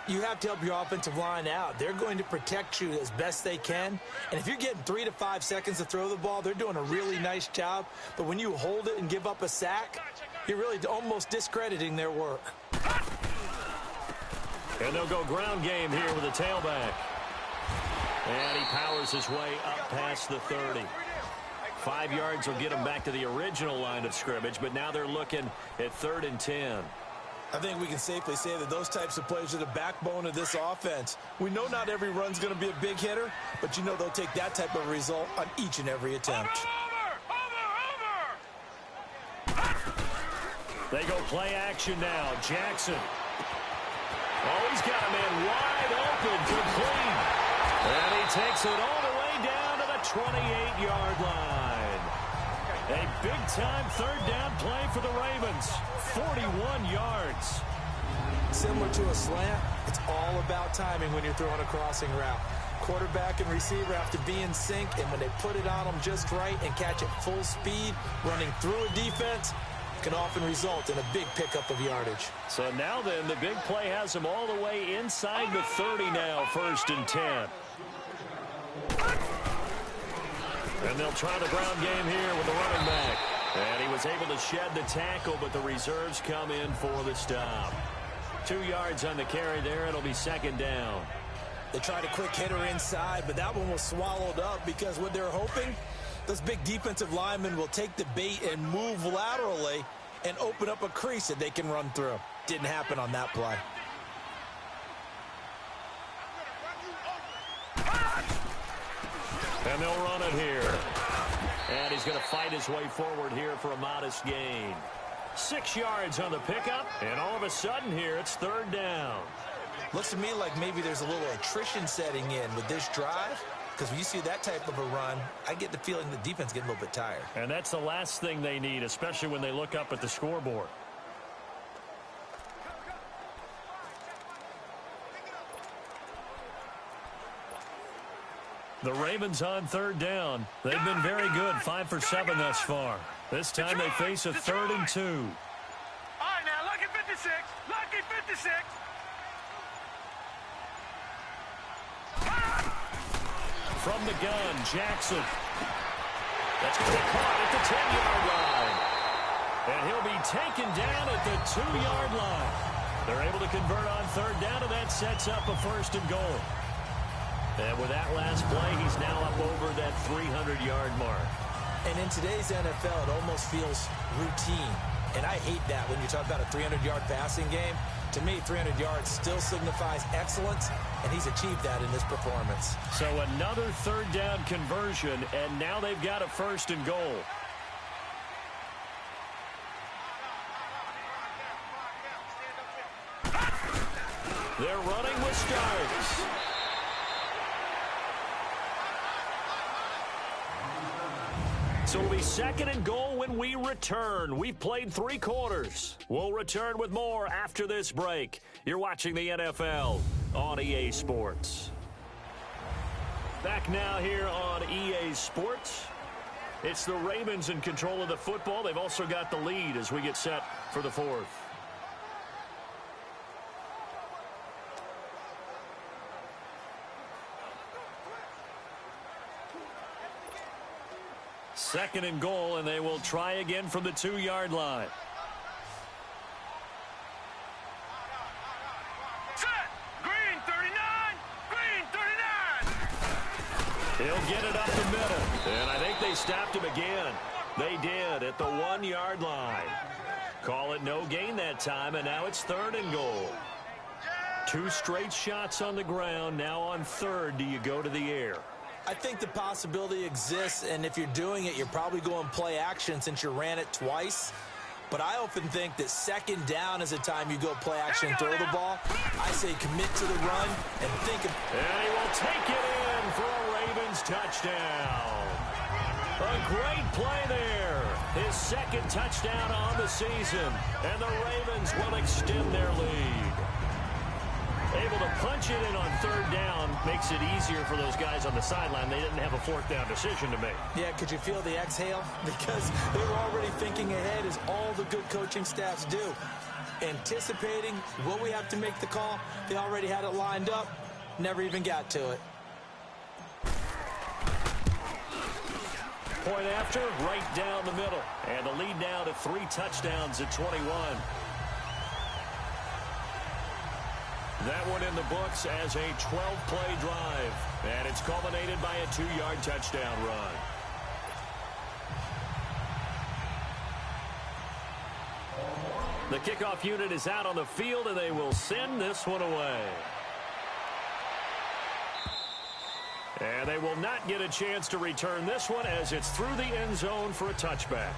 You have to help your offensive line out. They're going to protect you as best they can. And if you're getting 3 to 5 seconds to throw the ball, they're doing a really nice job. But when you hold it and give up a sack, you're really almost discrediting their work. And they'll go ground game here with a tailback. And he powers his way up past the 30. 5 yards will get him back to the original line of scrimmage, but now they're looking at 3rd and 10. I think we can safely say that those types of plays are the backbone of this offense. We know not every run's going to be a big hitter, but you know they'll take that type of result on each and every attempt. They go play action now. Jackson. Oh, he's got a man wide open, complete. And he takes it all the way down to the 28-yard line. A big-time third down play for the Ravens. 41 yards. Similar to a slant, it's all about timing when you're throwing a crossing route. Quarterback and receiver have to be in sync, and when they put it on them just right and catch it full speed, running through a defense can often result in a big pickup of yardage. So now then, the big play has them all the way inside the 30 now, 1st and 10. And they'll try the ground game here with the running back. And he was able to shed the tackle, but the reserves come in for the stop. 2 yards on the carry there. It'll be 2nd down. They tried a quick hitter inside, but that one was swallowed up because what they're hoping, those big defensive linemen will take the bait and move laterally and open up a crease that they can run through. Didn't happen on that play. And they'll run it here. And he's going to fight his way forward here for a modest gain. 6 yards on the pickup, and all of a sudden here it's 3rd down. Looks to me like maybe there's a little attrition setting in with this drive, because when you see that type of a run, I get the feeling the defense getting a little bit tired. And that's the last thing they need, especially when they look up at the scoreboard. The Ravens on 3rd down. They've been very good, 5 for 7 thus far. This time they face a 3rd and 2. All right, now, lucky 56. Lucky 56. From the gun, Jackson. That's going to be caught at the 10-yard line. And he'll be taken down at the 2-yard line. They're able to convert on 3rd down, and that sets up a 1st and goal. And with that last play, he's now up over that 300-yard mark. And in today's NFL, it almost feels routine. And I hate that when you talk about a 300-yard passing game. To me, 300 yards still signifies excellence, and he's achieved that in this performance. So another 3rd down conversion, and now they've got a 1st and goal. They're running with Starks. So it'll be 2nd and goal when we return. We've played 3 quarters. We'll return with more after this break. You're watching the NFL on EA Sports. Back now here on EA Sports. It's the Ravens in control of the football. They've also got the lead as we get set for the 4th. Second and goal, and they will try again from the 2-yard line. Set. Green 39. Green 39. He'll get it up the middle, and I think they stopped him again. They did at the 1-yard line. Call it no gain that time, and now it's 3rd and goal. 2 straight shots on the ground. Now on 3rd, do you go to the air? I think the possibility exists, and if you're doing it, you're probably going play action since you ran it twice. But I often think that 2nd down is the time you go play action and throw the ball. I say commit to the run and think of... And he will take it in for a Ravens touchdown. A great play there. His 2nd touchdown on the season. And the Ravens will extend their lead. Able to punch it in on 3rd down makes it easier for those guys on the sideline. They didn't have a 4th down decision to make. Yeah, could you feel the exhale? Because they were already thinking ahead, as all the good coaching staffs do. Anticipating, will we have to make the call? They already had it lined up. Never even got to it. Point after, right down the middle. And the lead now to 3 touchdowns at 21. That one in the books as a 12-play drive. And it's culminated by a 2-yard touchdown run. The kickoff unit is out on the field, and they will send this one away. And they will not get a chance to return this one as it's through the end zone for a touchback.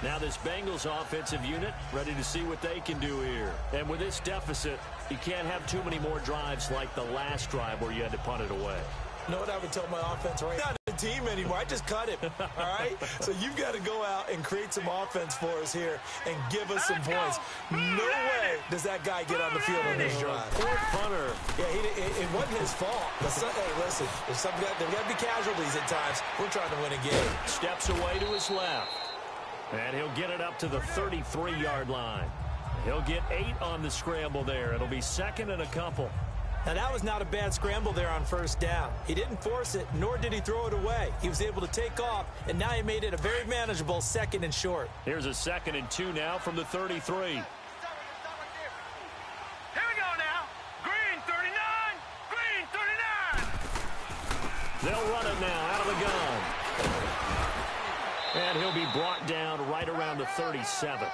Now this Bengals offensive unit ready to see what they can do here. And with this deficit, you can't have too many more drives like the last drive where you had to punt it away. You know what I would tell my offense right now to team anymore. I just cut him, all right? So you've got to go out and create some offense for us here and give us some points. No way does that guy get on the field on this drive. Poor punter. Yeah, it wasn't his fault. But hey, listen, there's got to be casualties at times. We're trying to win a game. Steps away to his left. And he'll get it up to the 33-yard line. He'll get 8 on the scramble there. It'll be second and a couple. Now, that was not a bad scramble there on first down. He didn't force it, nor did he throw it away. He was able to take off, and now he made it a very manageable second and short. Here's a 2nd and 2 now from the 33. Here we go now. Green 39. Green 39. They'll run it now out of the gun. And he'll be brought down right around the 37.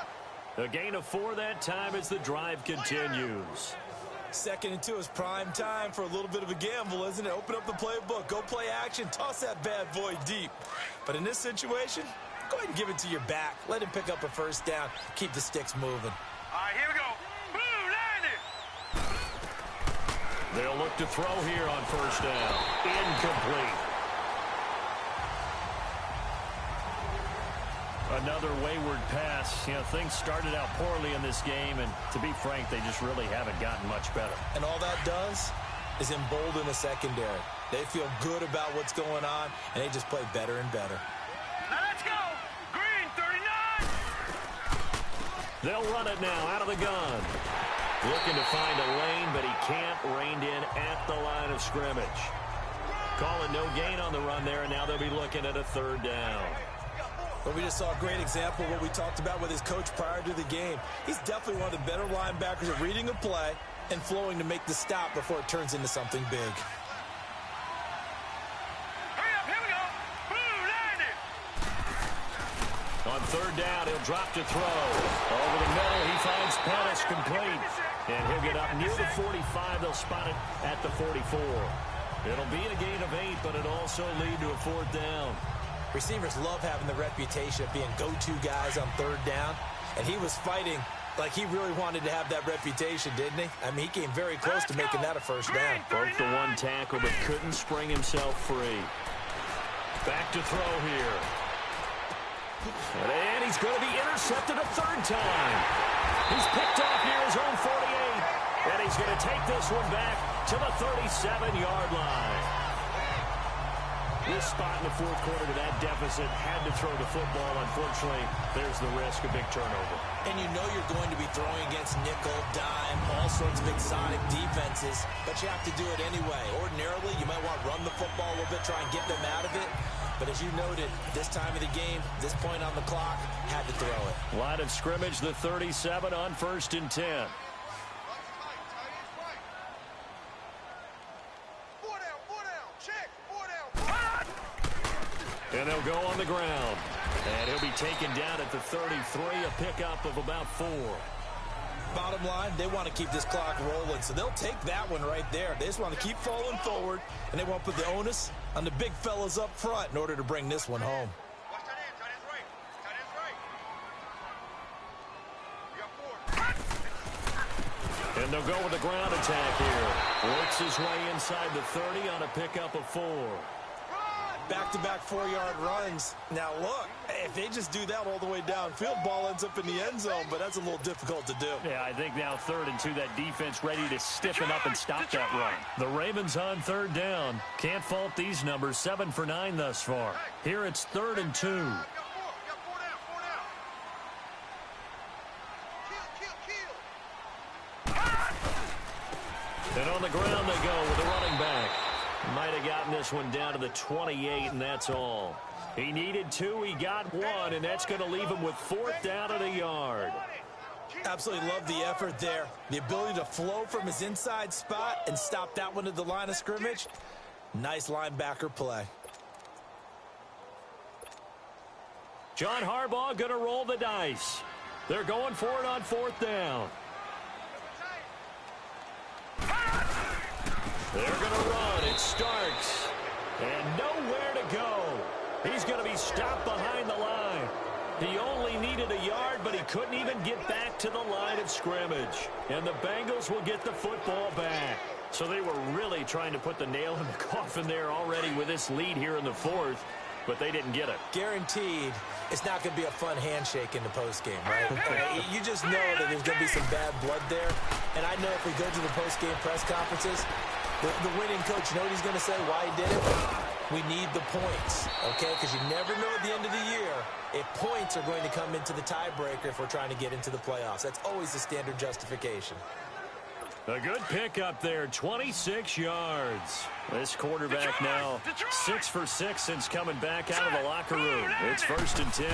A gain of 4 that time as the drive continues. 2nd and 2 is prime time for a little bit of a gamble, isn't it? Open up the playbook, go play action, toss that bad boy deep. But in this situation, go ahead and give it to your back. Let him pick up a first down. Keep the sticks moving. All right, here we go. Boom, landed. They'll look to throw here on first down. Incomplete. Another wayward pass. You know, things started out poorly in this game, and to be frank, they just really haven't gotten much better. And all that does is embolden the secondary. They feel good about what's going on, and they just play better and better. Now let's go. Green 39. They'll run it now out of the gun. Looking to find a lane, but he can't. Reined in at the line of scrimmage. Calling no gain on the run there, and now they'll be looking at a 3rd down. But we just saw a great example of what we talked about with his coach prior to the game. He's definitely one of the better linebackers at reading a play and flowing to make the stop before it turns into something big. Hurry up, here we go. Boom, landed. On 3rd down, he'll drop to throw. Over the middle, he finds Pettis complete. And he'll get up near the 45. They'll spot it at the 44. It'll be a gain of 8, but it'll also lead to a 4th down. Receivers love having the reputation of being go-to guys on 3rd down, and he was fighting like he really wanted to have that reputation, didn't he? I mean, he came very close to making that a first down. Broke the 1 tackle, but couldn't spring himself free. Back to throw here. And he's going to be intercepted a 3rd time. He's picked off near his own 48, and he's going to take this one back to the 37-yard line. This spot in the 4th quarter to that deficit, had to throw the football. Unfortunately, there's the risk of big turnover. And you know you're going to be throwing against nickel, dime, all sorts of exotic defenses, but you have to do it anyway. Ordinarily, you might want to run the football a little bit, try and get them out of it. But as you noted, this time of the game, this point on the clock, had to throw it. Line of scrimmage, the 37 on 1st and 10. And they'll go on the ground. And he'll be taken down at the 33, a pickup of about 4. Bottom line, they want to keep this clock rolling, so they'll take that one right there. They just want to keep falling forward, and they want to put the onus on the big fellas up front in order to bring this one home. Watch that end, tight end's right. Tight end's right. You got 4. And they'll go with the ground attack here. Works his way inside the 30 on a pickup of 4. Back-to-back 4-yard runs. Now, look, if they just do that all the way downfield, ball ends up in the end zone, but that's a little difficult to do. Yeah, I think now 3rd and 2, that defense ready to stiffen up and stop that run. The Ravens on 3rd down. Can't fault these numbers, 7 for 9 thus far. Here it's 3rd and 2. You got 4 down, 4 down. And on the ground they go with the running back. Might have gotten this one down to the 28, and that's all. He needed 2, he got 1, and that's going to leave him with 4th down and a yard. Absolutely love the effort there. The ability to flow from his inside spot and stop that one at the line of scrimmage. Nice linebacker play. John Harbaugh going to roll the dice. They're going for it on 4th down. They're going to run. It starts. And nowhere to go. He's going to be stopped behind the line. He only needed a yard, but he couldn't even get back to the line of scrimmage. And the Bengals will get the football back. So they were really trying to put the nail in the coffin there already with this lead here in the fourth, but they didn't get it. Guaranteed, it's not going to be a fun handshake in the postgame, right? You just know that there's going to be some bad blood there. And I know if we go to the postgame press conferences, the winning coach, you know what he's going to say, why he did it? We need the points, okay? Because you never know at the end of the year if points are going to come into the tiebreaker if we're trying to get into the playoffs. That's always the standard justification. A good pickup there, 26 yards. This quarterback now 6 for 6 since coming back out of the locker room. It's 1st and 10.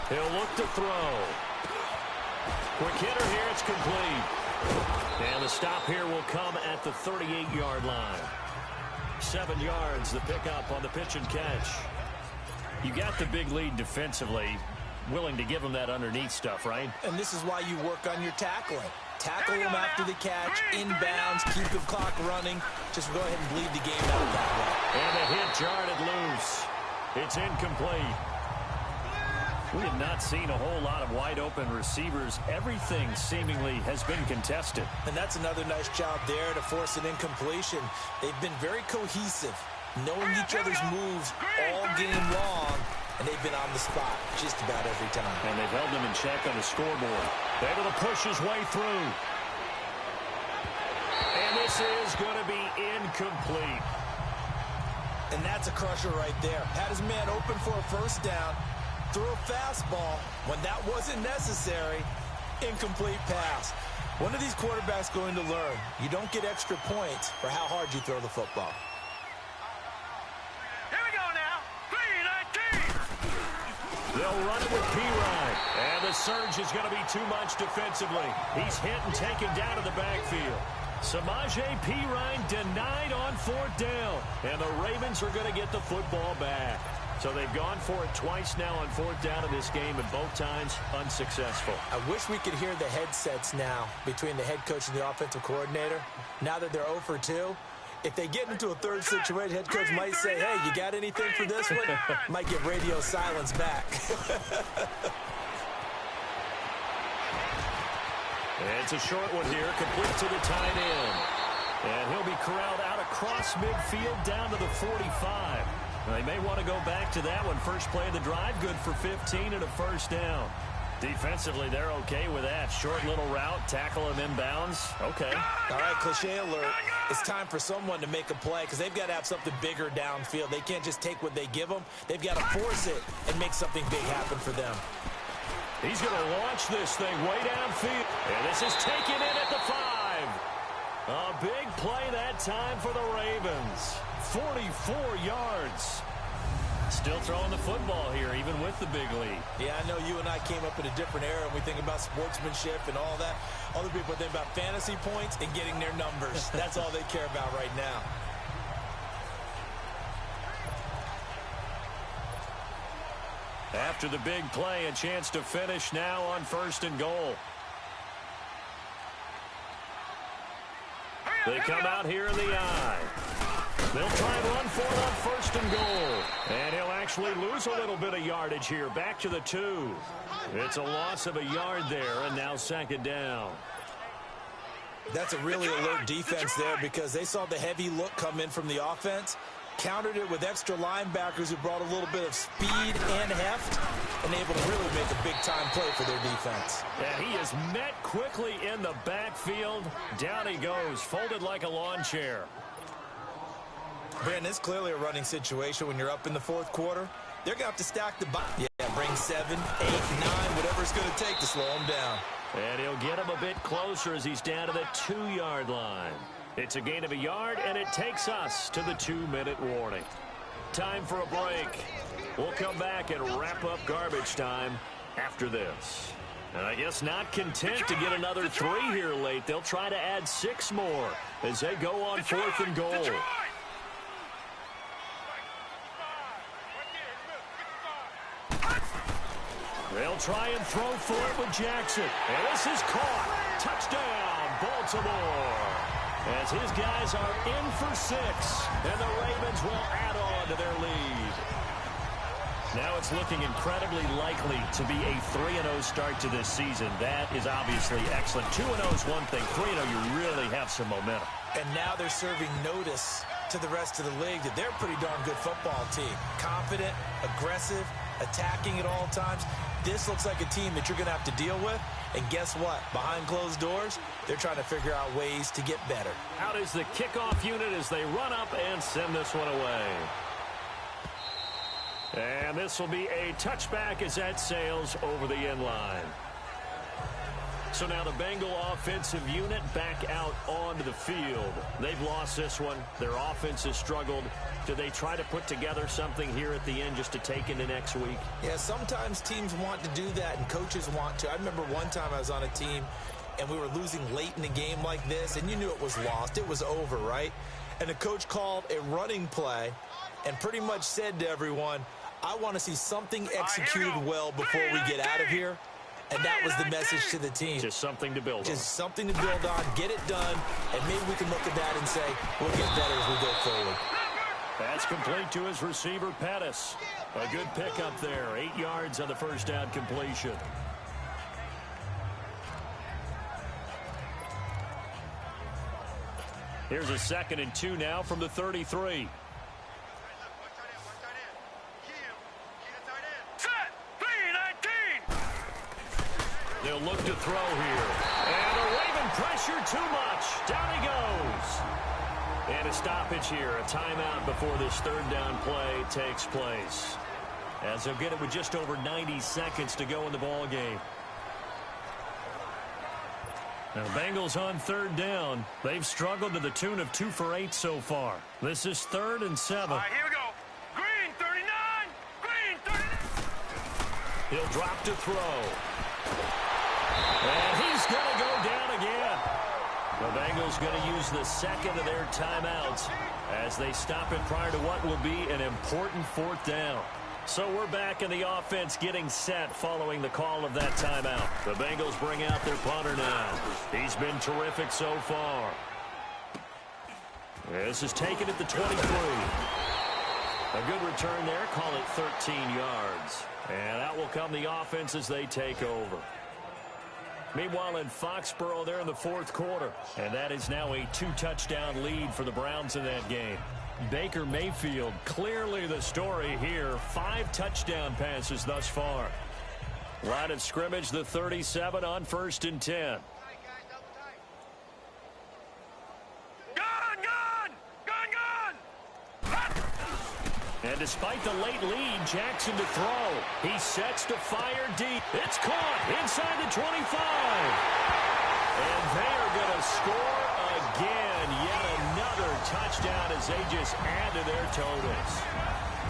He'll look to throw. Quick hitter here, it's complete. And the stop here will come at the 38-yard line. 7 yards, the pickup on the pitch and catch. You got the big lead defensively, willing to give them that underneath stuff, right? And this is why you work on your tackling. Tackle them after the catch, inbounds, keep the clock running. Just go ahead and bleed the game out that way. And the hit jarred it loose. It's incomplete. We have not seen a whole lot of wide open receivers. Everything seemingly has been contested. And that's another nice job there to force an incompletion. They've been very cohesive, knowing each other's moves all game long, and they've been on the spot just about every time. And they've held them in check on the scoreboard. Able to push his way through. And this is going to be incomplete. And that's a crusher right there. Had his man open for a first down. Threw a fastball when that wasn't necessary. Incomplete pass. One of these quarterbacks going to learn. You don't get extra points for how hard you throw the football. Here we go now. 3-19. They'll run it with P-Ryan. And the surge is going to be too much defensively. He's hit and taken down to the backfield. Samaje P-Ryan denied on 4th down. And the Ravens are going to get the football back. So they've gone for it twice now on 4th down in this game, and both times unsuccessful. I wish we could hear the headsets now between the head coach and the offensive coordinator. Now that they're 0 for 2, if they get into a third situation, head coach might say, hey, you got anything for this one? Might get radio silence back. It's a short one here, complete to the tight end. And he'll be corralled out across midfield down to the 45. They may want to go back to that one. First play of the drive, good for 15 and a first down. Defensively, they're okay with that. Short little route, tackle him inbounds. Okay. All right, cliche alert. It's time for someone to make a play because they've got to have something bigger downfield. They can't just take what they give them. They've got to force it and make something big happen for them. He's going to launch this thing way downfield. And this is taken in at the 5. A big play that time for the Ravens. 44 yards. Still throwing the football here, even with the big lead. Yeah, I know you and I came up in a different era, and we think about sportsmanship and all that. Other people think about fantasy points and getting their numbers. That's all they care about right now. After the big play, a chance to finish now on 1st and goal. They come out here in the I. They'll try and run for it on 1st and goal. And he'll actually lose a little bit of yardage here. Back to the 2. It's a loss of a yard there, and now 2nd down. That's a really alert defense there because they saw the heavy look come in from the offense, countered it with extra linebackers who brought a little bit of speed and heft, and able to really make a big-time play for their defense. And he is met quickly in the backfield. Down he goes, folded like a lawn chair. Brandon, it's clearly a running situation when you're up in the 4th quarter. They're going to have to stack the box. Yeah, bring 7, 8, 9, whatever it's going to take to slow them down. And he'll get him a bit closer as he's down to the 2-yard line. It's a gain of a yard, and it takes us to the 2-minute warning. Time for a break. We'll come back and wrap up garbage time after this. And I guess not content to get another 3 here late. They'll try to add 6 more as they go on 4th and goal. They'll try and throw for it with Jackson. And this is caught. Touchdown, Baltimore. As his guys are in for 6. And the Ravens will add on to their lead. Now it's looking incredibly likely to be a 3-0 start to this season. That is obviously excellent. 2-0 is one thing. 3-0, you really have some momentum. And now they're serving notice to the rest of the league that they're a pretty darn good football team. Confident, aggressive, attacking at all times. This looks like a team that you're going to have to deal with. And guess what? Behind closed doors, they're trying to figure out ways to get better. Out is the kickoff unit as they run up and send this one away. And this will be a touchback as that sails over the end line. So now the Bengal offensive unit back out onto the field. They've lost this one. Their offense has struggled. Do they try to put together something here at the end just to take into next week? Yeah, sometimes teams want to do that and coaches want to. I remember one time I was on a team and we were losing late in a game like this, and you knew it was lost. It was over, right? And the coach called a running play and pretty much said to everyone, I want to see something executed well before we get out of here. And that was the message to the team. Just something to build on. Just something to build on, get it done, and maybe we can look at that and say, we'll get better as we go forward. That's complete to his receiver, Pettis. A good pickup there. 8 yards on the first down completion. Here's a 2nd and 2 now from the 33. They'll look to throw here. And a Raven pressure too much. Down he goes. And a stoppage here. A timeout before this 3rd down play takes place. As they'll get it with just over 90 seconds to go in the ball game. Now, Bengals on 3rd down. They've struggled to the tune of 2 for 8 so far. This is 3rd and 7. All right, here we go. Green, 39. Green, 39. He'll drop to throw. And he's going to go down again. The Bengals going to use the 2nd of their timeouts as they stop it prior to what will be an important 4th down. So we're back in the offense getting set following the call of that timeout. The Bengals bring out their punter now. He's been terrific so far. This is taken at the 23. A good return there. Call it 13 yards. And out will come the offense as they take over. Meanwhile, in Foxborough, they're in the 4th quarter. And that is now a 2-touchdown lead for the Browns in that game. Baker Mayfield, clearly the story here. 5 touchdown passes thus far. Line of scrimmage, the 37 on 1st and 10. And despite the late lead, Jackson to throw. He sets to fire deep. It's caught inside the 25. And they are going to score again. Yet another touchdown as they just add to their totals.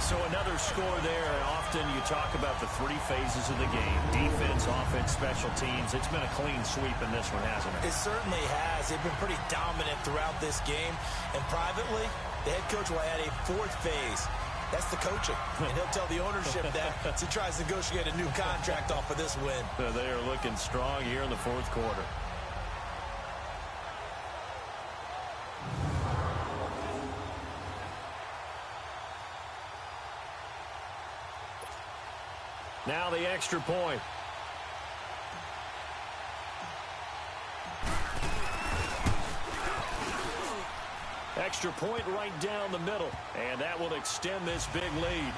So another score there. Often you talk about the 3 phases of the game. Defense, offense, special teams. It's been a clean sweep in this one, hasn't it? It certainly has. They've been pretty dominant throughout this game. And privately, the head coach will add a 4th phase. That's the coaching. And he'll tell the ownership that as he tries to negotiate a new contract off of this win. They are looking strong here in the 4th quarter. Now the extra point. Extra point right down the middle, and that will extend this big lead.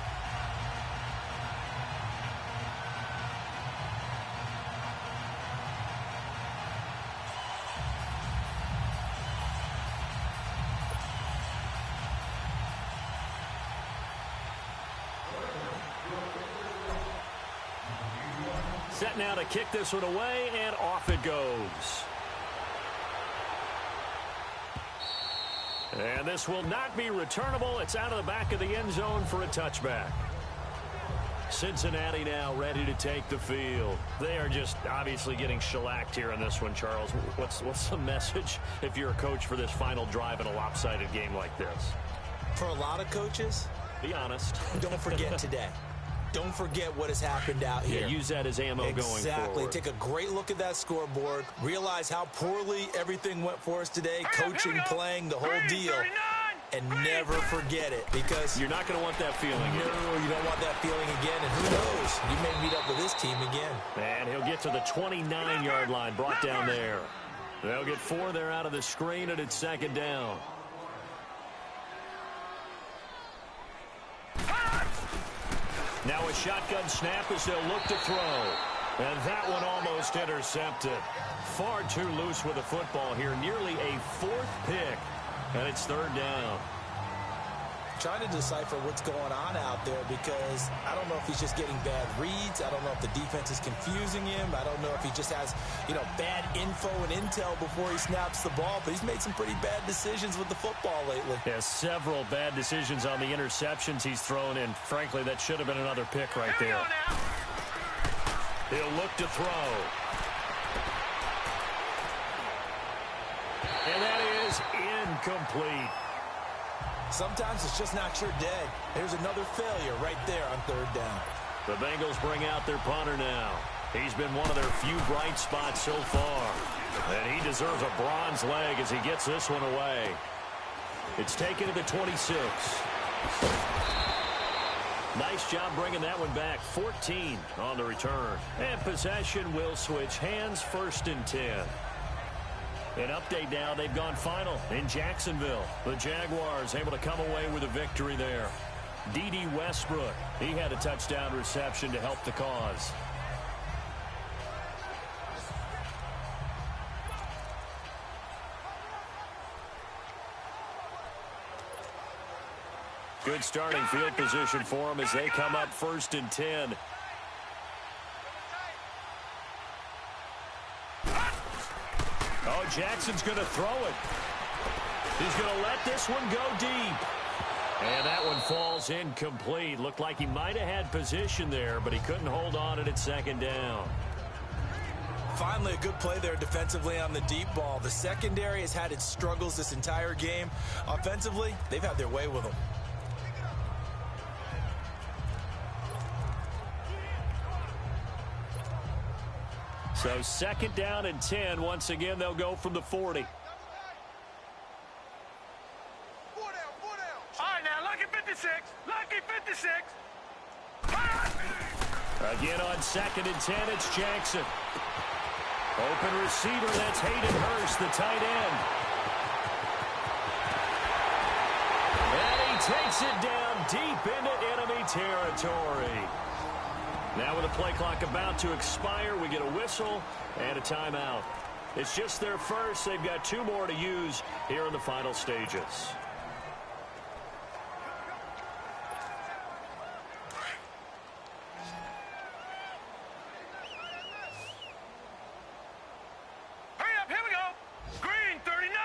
Set now to kick this one away, and off it goes. And this will not be returnable. It's out of the back of the end zone for a touchback. Cincinnati now ready to take the field. They are just obviously getting shellacked here in this one, Charles. What's the message if you're a coach for this final drive in a lopsided game like this? For a lot of coaches, be honest. Don't forget today. Don't forget what has happened out here. Yeah, use that as ammo going forward. Exactly. Take a great look at that scoreboard. Realize how poorly everything went for us today. Coaching, playing, the whole deal. And never forget it, because you're not going to want that feeling again. No, you don't want that feeling again. And who knows? You may meet up with this team again. And he'll get to the 29-yard line, brought down there. They'll get 4 there out of the screen, and it's second down. Now a shotgun snap as they'll look to throw. And that one almost intercepted. Far too loose with the football here. Nearly a 4th pick. And it's third down. Trying to decipher what's going on out there because I don't know if he's just getting bad reads. I don't know if the defense is confusing him. I don't know if he just has, bad info and intel before he snaps the ball. But he's made some pretty bad decisions with the football lately. Yeah, several bad decisions on the interceptions he's thrown in. Frankly, that should have been another pick right there. He'll look to throw. And that is incomplete. Sometimes it's just not your day. There's another failure right there on third down. The Bengals bring out their punter now. He's been one of their few bright spots so far. And he deserves a bronze leg as he gets this one away. It's taken to the 26. Nice job bringing that one back. 14 on the return. And possession will switch hands, 1st and 10. An update now, they've gone final in Jacksonville. The Jaguars able to come away with a victory there. D.D. Westbrook, he had a touchdown reception to help the cause. Good starting field position for them as they come up 1st and 10. Oh, Jackson's going to throw it. He's going to let this one go deep. And that one falls incomplete. Looked like he might have had position there, but he couldn't hold on it at second down. Finally, a good play there defensively on the deep ball. The secondary has had its struggles this entire game. Offensively, they've had their way with them. So second down and 10. Once again, they'll go from the 40. All right, now, lucky 56. Lucky 56. Again on second and 10, it's Jackson. Open receiver, that's Hayden Hurst, the tight end. And he takes it down deep into enemy territory. Now with the play clock about to expire, we get a whistle and a timeout. It's just their first. They've got 2 more to use here in the final stages. Hurry up, here we go. Green 39.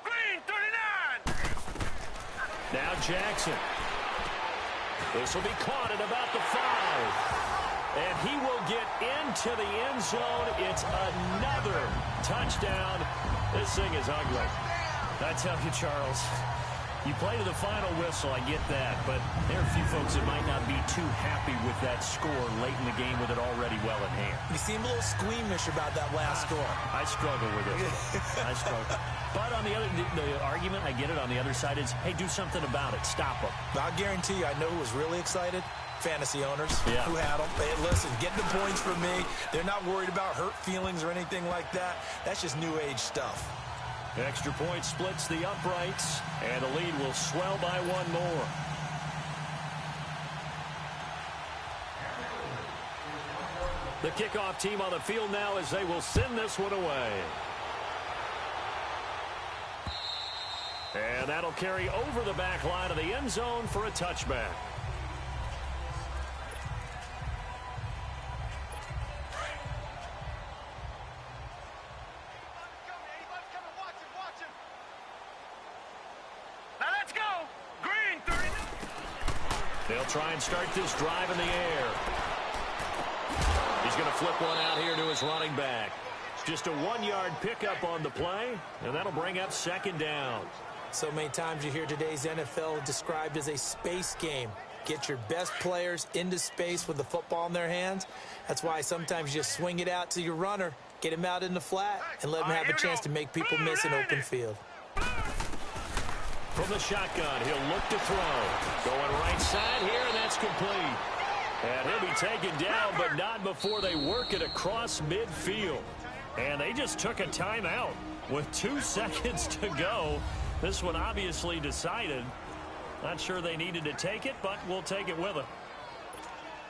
Green 39. Now Jackson. This will be caught at about the 5. And he will get into the end zone. It's another touchdown. This thing is ugly. I tell you, Charles, you play to the final whistle, I get that. But there are a few folks that might not be too happy with that score late in the game with it already well at hand. You seem a little squeamish about that last score. I struggle with it. I struggle. But on the argument, I get it, on the other side is, hey, do something about it. Stop them. I'll guarantee you, I know who was really excited. Fantasy owners who had them. Hey, listen, get the points from me. They're not worried about hurt feelings or anything like that. That's just new age stuff. Extra point splits the uprights, and the lead will swell by 1 more. The kickoff team on the field now as they will send this one away. And that'll carry over the back line of the end zone for a touchback. They'll try and start this drive in the air. He's going to flip one out here to his running back. Just a 1-yard pickup on the play, and that'll bring up second down. So many times you hear today's NFL described as a space game. Get your best players into space with the football in their hands. That's why sometimes you just swing it out to your runner, get him out in the flat, and let him have a chance to make people miss an open field. From the shotgun, he'll look to throw. Going right side here, and that's complete. And he'll be taken down, but not before they work it across midfield. And they just took a timeout. with 2 seconds to go. This one obviously decided. Not sure they needed to take it, but we'll take it with them.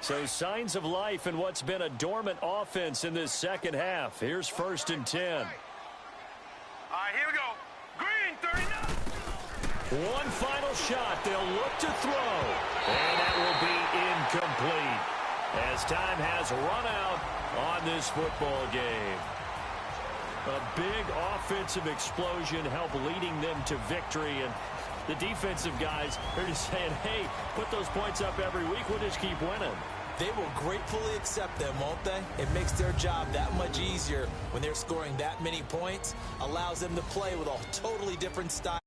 So signs of life in what's been a dormant offense in this second half. Here's 1st and 10. All right, here we go. Green, 39. One final shot. They'll look to throw. And that will be incomplete as time has run out on this football game. A big offensive explosion helped leading them to victory. And the defensive guys are just saying, hey, put those points up every week. We'll just keep winning. They will gratefully accept them, won't they? It makes their job that much easier when they're scoring that many points. Allows them to play with a totally different style.